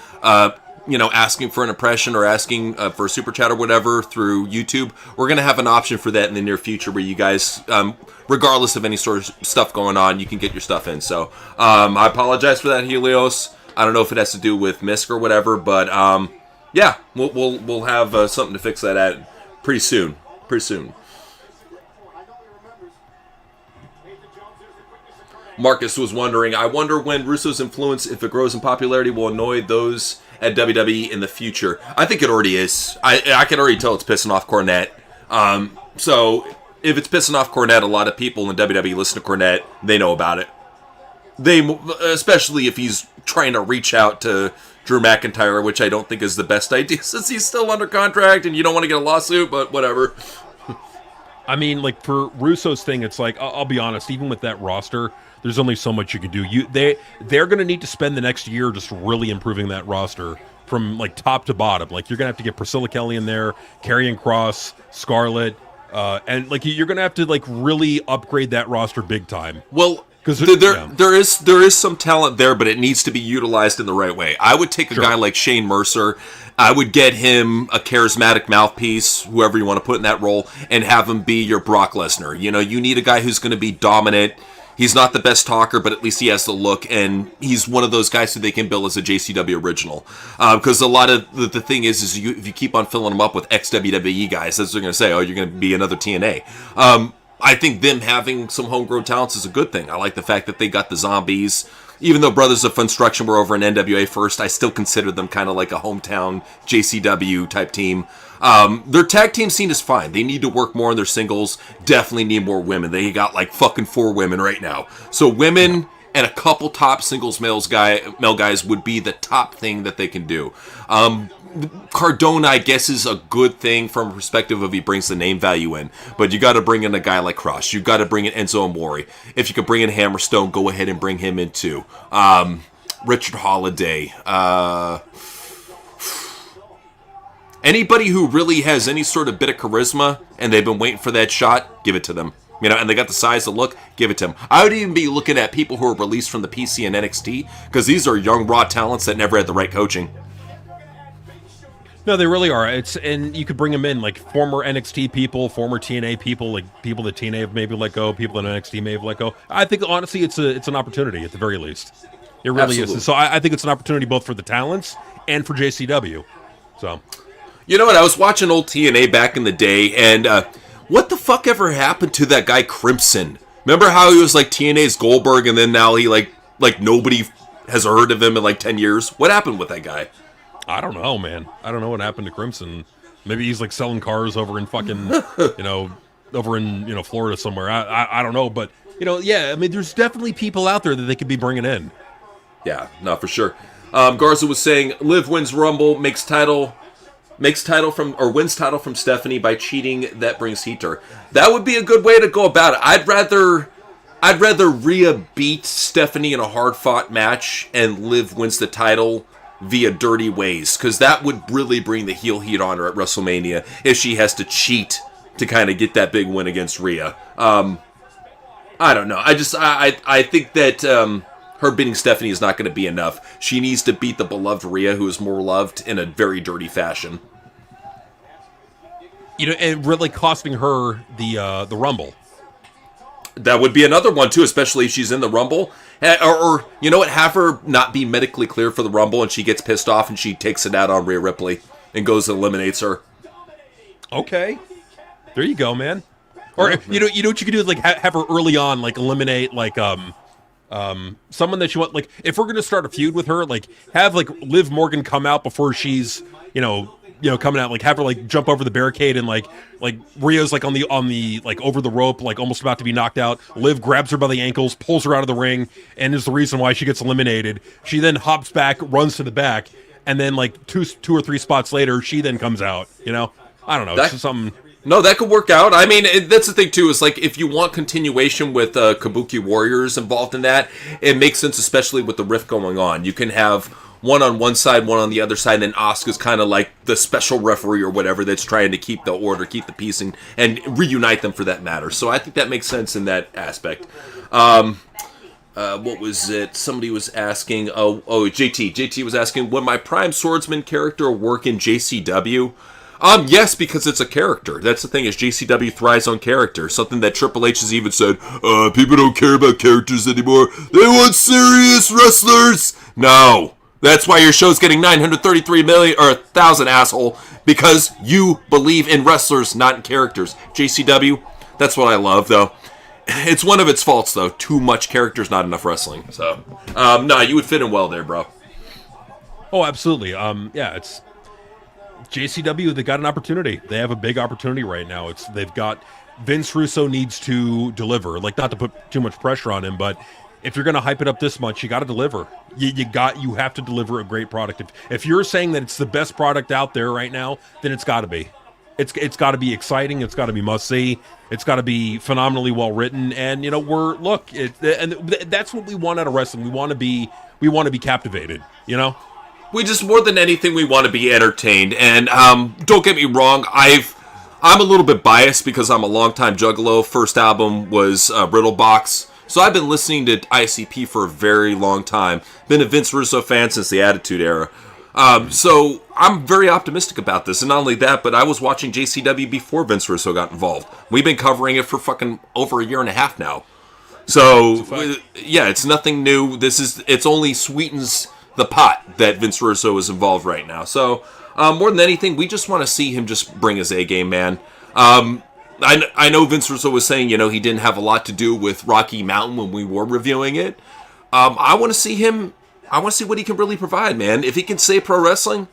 asking for an impression or asking for a super chat or whatever through YouTube, we're going to have an option for that in the near future where you guys, regardless of any sort of stuff going on, you can get your stuff in. So I apologize for that, Helios. I don't know if it has to do with MISC or whatever, but yeah, we'll have something to fix that at pretty soon. Marcus was wondering, I wonder when Russo's influence, if it grows in popularity, will annoy those at WWE in the future. I think it already is. I can already tell it's pissing off Cornette. So if it's pissing off Cornette, a lot of people in WWE listen to Cornette. They know about it. Especially if he's trying to reach out to Drew McIntyre, which I don't think is the best idea since he's still under contract and you don't want to get a lawsuit, but whatever. I mean, like, for Russo's thing, it's like, I'll be honest, even with that roster, there's only so much you can do. They're going to need to spend the next year just really improving that roster from, like, top to bottom. Like, you're going to have to get Priscilla Kelly in there, Karrion Kross, Scarlett, and, like, you're going to have to, like, really upgrade that roster big time. Well, because there is some talent there, but it needs to be utilized in the right way. I would take a guy like Shane Mercer. I would get him a charismatic mouthpiece, whoever you want to put in that role, and have him be your Brock Lesnar. You know, you need a guy who's going to be dominant. He's not the best talker, but at least he has the look, and he's one of those guys who they can bill as a JCW original. Because a lot of the thing is if you keep on filling them up with ex-WWE guys, that's what they're going to say, oh, you're going to be another TNA. I think them having some homegrown talents is a good thing. I like the fact that they got the Zombies. Even though Brothers of Funstruction were over in NWA first, I still consider them kind of like a hometown JCW type team. Their tag team scene is fine. They need to work more on their singles. Definitely need more women. They got like fucking 4 women right now. So women and a couple top singles male guys would be the top thing that they can do. Cardona, I guess, is a good thing from a perspective of he brings the name value in. But you got to bring in a guy like Crush. You got to bring in Enzo Amore. If you could bring in Hammerstone, go ahead and bring him in too. Richard Holiday. Anybody who really has any sort of bit of charisma and they've been waiting for that shot, give it to them. You know, and they got the size, the look, give it to them. I would even be looking at people who are released from the PC and NXT because these are young, raw talents that never had the right coaching. No, they really are. And you could bring them in, like former NXT people, former TNA people, like people that TNA have maybe let go, people that NXT may have let go. I think honestly, it's an opportunity at the very least. It really Absolutely. is. So I think it's an opportunity both for the talents and for JCW. So, You know what? I was watching old TNA back in the day, and what the fuck ever happened to that guy Crimson? Remember how he was like TNA's Goldberg, and then now he like nobody has heard of him in like 10 years? What happened with that guy? I don't know, man. I don't know what happened to Crimson. Maybe he's like selling cars over in fucking, over in, Florida somewhere. I don't know, but, yeah, I mean, there's definitely people out there that they could be bringing in. Yeah, not for sure. Garza was saying Liv wins Rumble, wins title from Stephanie by cheating. That brings heat to her. That would be a good way to go about it. I'd rather Rhea beat Stephanie in a hard fought match and Liv wins the title via dirty ways, because that would really bring the heel heat on her at WrestleMania if she has to cheat to kind of get that big win against Rhea. I don't know. I think that her beating Stephanie is not going to be enough. She needs to beat the beloved Rhea, who is more loved, in a very dirty fashion. And really costing her the Rumble. That would be another one, too, especially if she's in the Rumble. Or you know what? Have her not be medically cleared for the Rumble, and she gets pissed off, and she takes it out on Rhea Ripley and goes and eliminates her. Okay. There you go, man. Or, you know what you could do is, like, have her early on, like, eliminate, like, someone that you want, like, if we're going to start a feud with her, like, have, like, Liv Morgan come out before she's, coming out, like, have her, like, jump over the barricade and, like Rhea's, like, on the, like, over the rope, like, almost about to be knocked out. Liv grabs her by the ankles, pulls her out of the ring, and is the reason why she gets eliminated. She then hops back, runs to the back, and then, like, two or three spots later, she then comes out, I don't know, it's just something... No, that could work out. I mean, that's the thing, too, is, like, if you want continuation with Kabuki Warriors involved in that, it makes sense, especially with the rift going on. You can have one on one side, one on the other side, and Asuka's kind of like the special referee or whatever that's trying to keep the order, keep the peace, and reunite them for that matter. So I think that makes sense in that aspect. What was it? Somebody was asking, JT was asking, would my Prime Swordsman character work in JCW? Yes, because it's a character. That's the thing, is JCW thrives on character. Something that Triple H has even said, people don't care about characters anymore. They want serious wrestlers. No. That's why your show's getting 933 million, or 1,000, asshole. Because you believe in wrestlers, not in characters. JCW, that's what I love, though. It's one of its faults, though. Too much characters, not enough wrestling. So, you would fit in well there, bro. Oh, absolutely. It's... JCW, they got an opportunity. They have a big opportunity right now. They've got Vince Russo needs to deliver. Like, not to put too much pressure on him, but if you're going to hype it up this much, you got to deliver. You have to deliver a great product. If you're saying that it's the best product out there right now, then it's got to be. It's got to be exciting. It's got to be must see. It's got to be phenomenally well written. And that's what we want out of wrestling. We want to be captivated. We just, more than anything, we want to be entertained. And don't get me wrong, I'm a little bit biased because I'm a longtime Juggalo. First album was Riddlebox. So I've been listening to ICP for a very long time. Been a Vince Russo fan since the Attitude Era. So I'm very optimistic about this. And not only that, but I was watching JCW before Vince Russo got involved. We've been covering it for fucking over a year and a half now. So, yeah, it's nothing new. It's only sweetens the pot that Vince Russo is involved right now. So, more than anything, we just want to see him just bring his A-game, man. I know Vince Russo was saying, he didn't have a lot to do with Rocky Mountain when we were reviewing it. I want to see him. I want to see what he can really provide, man. If he can save pro wrestling,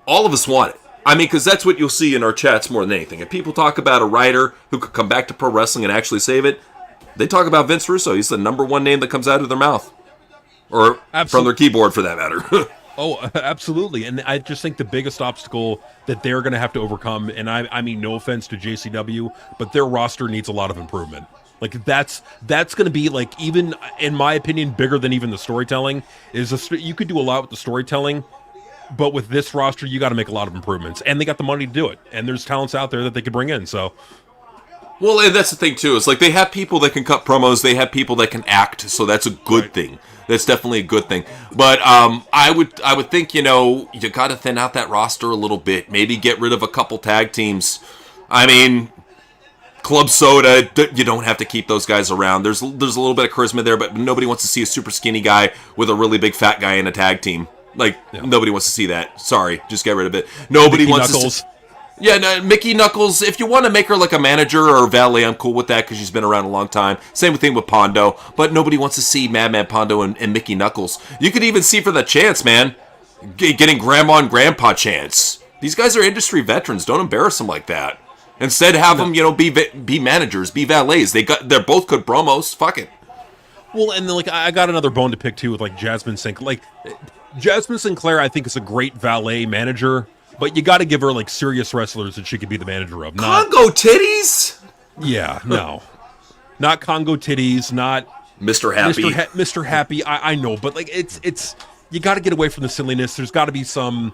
all of us want it. I mean, because that's what you'll see in our chats more than anything. If people talk about a writer who could come back to pro wrestling and actually save it, they talk about Vince Russo. He's the number one name that comes out of their mouth. Or from their keyboard, for that matter. Oh, absolutely. And I just think the biggest obstacle that they're going to have to overcome, and I mean no offense to JCW, but their roster needs a lot of improvement. Like, that's going to be, like, even, in my opinion, bigger than even the storytelling. You could do a lot with the storytelling, but with this roster, you got to make a lot of improvements. And they got the money to do it. And there's talents out there that they could bring in, so... Well, and that's the thing, too. It's like they have people that can cut promos. They have people that can act, so that's a good thing. That's definitely a good thing. But I would think, you got to thin out that roster a little bit. Maybe get rid of a couple tag teams. I mean, Club Soda, you don't have to keep those guys around. There's a little bit of charisma there, but nobody wants to see a super skinny guy with a really big fat guy in a tag team. Like, nobody wants to see that. Sorry, just get rid of it. Nobody Mickey wants Knuckles. to see... Yeah, no, Mickey Knuckles, if you want to make her like a manager or a valet, I'm cool with that because she's been around a long time. Same thing with Pondo, but nobody wants to see Madman Pondo and Mickey Knuckles. You could even see for the chance, man, getting Grandma and Grandpa chance. These guys are industry veterans. Don't embarrass them like that. Instead, have them, be managers, be valets. They're both good promos. Fuck it. Well, and then, like, I got another bone to pick too with like Jasmine Sinclair. Like, Jasmine Sinclair, I think is a great valet manager, but you got to give her like serious wrestlers that she could be the manager of. Not, Congo titties. Yeah, no, not Congo titties, not Mr. Happy. Mr. Happy. I know, but like it's you got to get away from the silliness. There's got to be some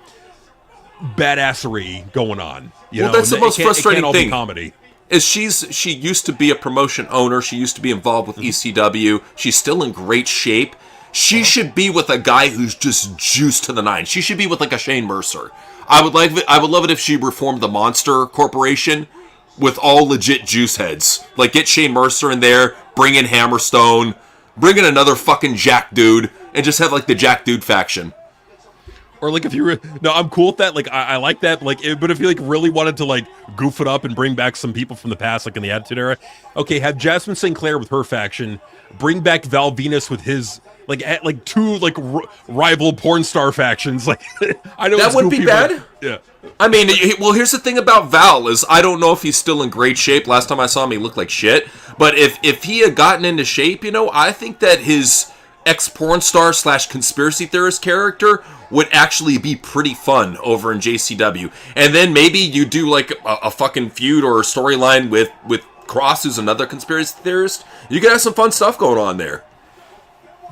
badassery going on. That's the most frustrating all thing. Be comedy. Is she used to be a promotion owner. She used to be involved with ECW. She's still in great shape. She should be with a guy who's just juiced to the nine. She should be with like a Shane Mercer. I would love it if she reformed the Monster Corporation with all legit juice heads. Like, get Shane Mercer in there, bring in Hammerstone, bring in another fucking Jack Dude, and just have like the Jack Dude faction. Or like if you were, no, I'm cool with that. Like I like that. Like, but if you like really wanted to like goof it up and bring back some people from the past, like in the Attitude Era, okay, have Jasmine Sinclair with her faction, bring back Val Venus with his like two like rival porn star factions. Like I know that wouldn't be bad. Yeah. I mean, well, here's the thing about Val is I don't know if he's still in great shape. Last time I saw him, he looked like shit. But if he had gotten into shape, I think that his ex-porn star / conspiracy theorist character would actually be pretty fun over in JCW. And then maybe you do like a fucking feud or a storyline with Cross, who's another conspiracy theorist. You could have some fun stuff going on there.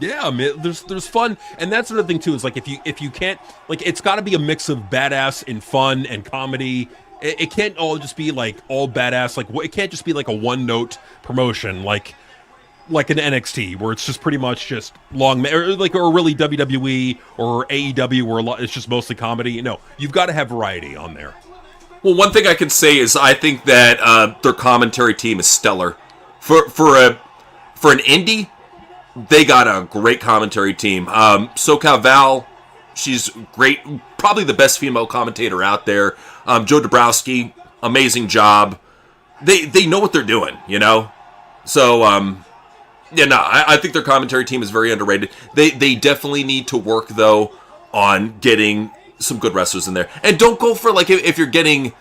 Yeah, I mean, there's fun, and that's another thing too. Is like if you can't, like, it's got to be a mix of badass and fun and comedy. It can't all just be like all badass. Like, it can't just be like a one note promotion like an NXT where it's just pretty much just long, or really WWE or AEW where it's just mostly comedy. No, you've got to have variety on there. Well, one thing I can say is I think that their commentary team is stellar. For an indie, they got a great commentary team. SoCal Val, she's great, probably the best female commentator out there. Joe Dabrowski, amazing job. They know what they're doing, So, I think their commentary team is very underrated. They definitely need to work, though, on getting some good wrestlers in there. And don't go for, like, if you're getting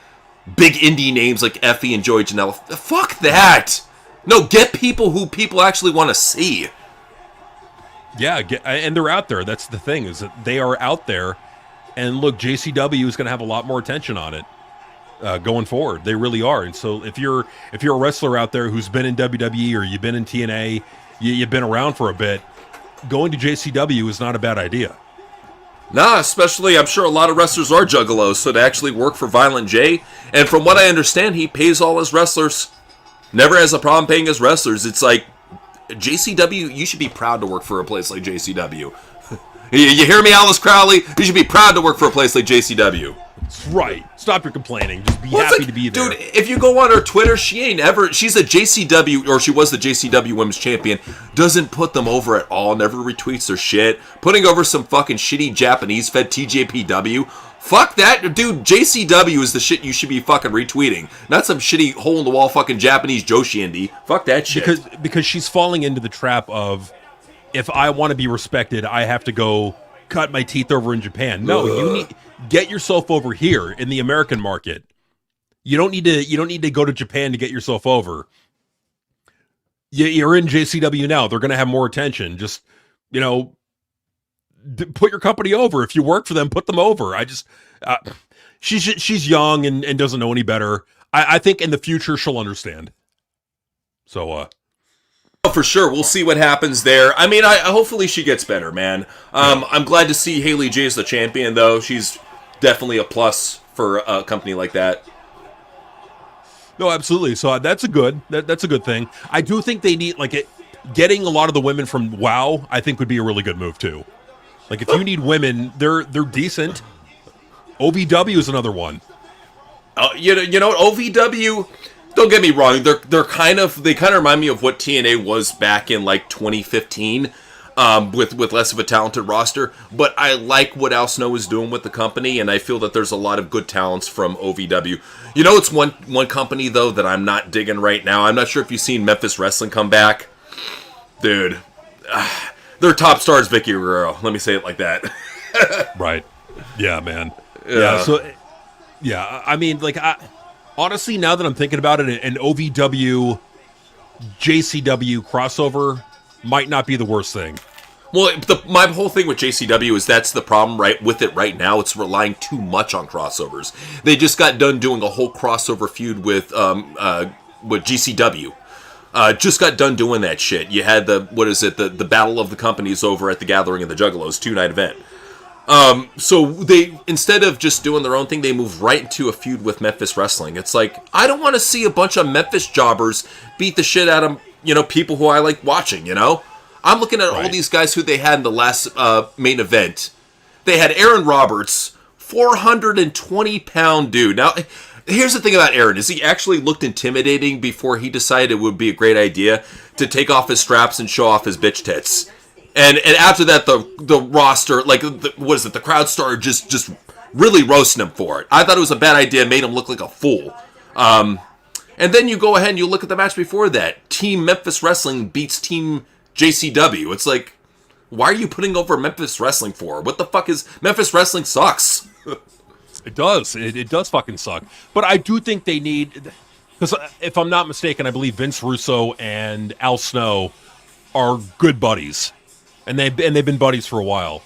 big indie names like Effie and Joey Janela. Fuck that! No, get people who people actually want to see. Yeah, and they're out there. That's the thing, is that they are out there. And look, JCW is going to have a lot more attention on it going forward. They really are. And so if you're a wrestler out there who's been in WWE or you've been in TNA, you've been around for a bit, going to JCW is not a bad idea. Nah, especially I'm sure a lot of wrestlers are juggalos, so to actually work for Violent J, and from what I understand, he pays all his wrestlers. Never has a problem paying his wrestlers. It's like, JCW, you should be proud to work for a place like JCW. You hear me, Alice Crowley? You should be proud to work for a place like JCW. That's right. Stop your complaining. Just be happy to be there. Dude, if you go on her Twitter, she's a JCW, or she was the JCW Women's Champion, doesn't put them over at all, never retweets their shit, putting over some fucking shitty Japanese-fed TJPW. Fuck that, dude. JCW is the shit you should be fucking retweeting, not some shitty hole-in-the-wall fucking Japanese Joshi indie. Fuck that shit. Because she's falling into the trap of, if I want to be respected, I have to go cut my teeth over in Japan. No, you get yourself over here in the American market. You don't need to go to Japan to get yourself over. You're in JCW now. They're going to have more attention. Just, put your company over. If you work for them, put them over. She's young and doesn't know any better. I think in the future she'll understand. So, for sure, we'll see what happens there. I mean, hopefully she gets better, man. I'm glad to see Haley J as the champion, though. She's definitely a plus for a company like that. No, absolutely. So that's a good thing. I do think they need getting a lot of the women from WoW. I think would be a really good move too. Like, if you need women, they're decent. OVW is another one. You know, OVW, don't get me wrong, they kind of remind me of what TNA was back in like 2015, with less of a talented roster. But I like what Al Snow is doing with the company, and I feel that there's a lot of good talents from OVW. You know, it's one company though that I'm not digging right now. I'm not sure if you've seen Memphis Wrestling come back, dude. Their top star is Vicky Guerrero. Let me say it like that. Right. Yeah, man. Yeah. So, yeah. I mean, like, honestly, now that I'm thinking about it, an OVW JCW crossover might not be the worst thing. Well, my whole thing with JCW is that's the problem with it right now. It's relying too much on crossovers. They just got done doing a whole crossover feud with GCW. Just got done doing that shit. You had the Battle of the Companies over at the Gathering of the Juggalos 2-night event. So they, instead of just doing their own thing, they moved right into a feud with Memphis Wrestling. It's like, I don't want to see a bunch of Memphis jobbers beat the shit out of, people who I like watching, I'm looking at all these guys who they had in the last main event. They had Aaron Roberts, 420-pound dude. Now, here's the thing about Aaron, is he actually looked intimidating before he decided it would be a great idea to take off his straps and show off his bitch tits. And after that, the roster, the crowd started just really roasting him for it. I thought it was a bad idea, made him look like a fool. And then you go ahead and you look at the match before that. Team Memphis Wrestling beats Team JCW. It's like, why are you putting over Memphis Wrestling for? What the fuck is... Memphis Wrestling sucks. It does. It does fucking suck. But I do think they need... Because if I'm not mistaken, I believe Vince Russo and Al Snow are good buddies. And they've been buddies for a while.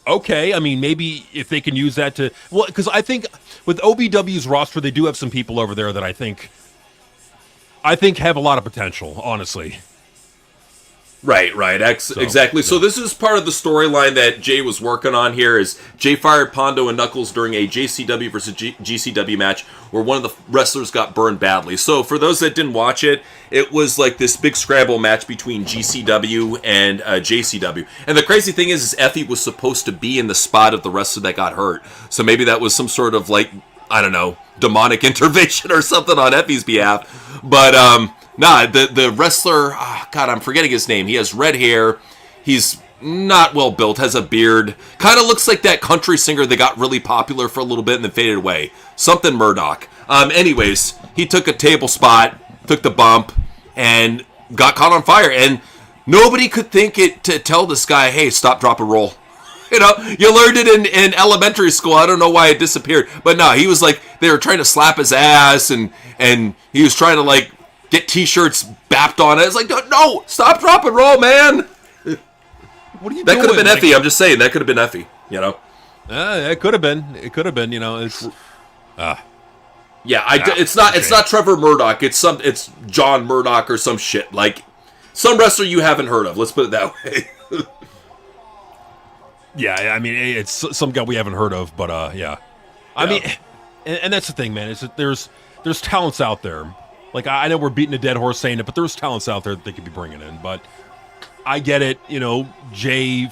Okay, I mean, maybe if they can use that to... Well, because I think with OVW's roster, they do have some people over there that I think have a lot of potential, honestly. Right. Exactly. So this is part of the storyline that Jay was working on here, is Jay fired Pondo and Knuckles during a JCW versus GCW match where one of the wrestlers got burned badly. So for those that didn't watch it, it was like this big scrabble match between GCW and JCW. And the crazy thing is Effie was supposed to be in the spot of the wrestler that got hurt. So maybe that was some sort of, like, I don't know, demonic intervention or something on Effie's behalf. But, nah, the wrestler, God, I'm forgetting his name. He has red hair. He's not well built, has a beard. Kind of looks like that country singer that got really popular for a little bit and then faded away. Something Murdoch. Anyways, he took a table spot, took the bump, and got caught on fire. And nobody could think it to tell this guy, hey, stop, drop, and roll. You learned it in elementary school. I don't know why it disappeared. But no, he was like, they were trying to slap his ass, and he was trying to, like, get T-shirts bapped on it. It's like, no, stop, drop, and roll, man. What are you doing? That could have been Effie. I'm just saying, that could have been Effie. It could have been. It could have been. It's. Yeah, it's not Trevor Murdoch. It's John Murdoch or some shit, like some wrestler you haven't heard of. Let's put it that way. Yeah, I mean, it's some guy we haven't heard of, but yeah. I mean, and that's the thing, man. Is that there's talents out there. Like, I know we're beating a dead horse saying it, but there's talents out there that they could be bringing in. But I get it. Jay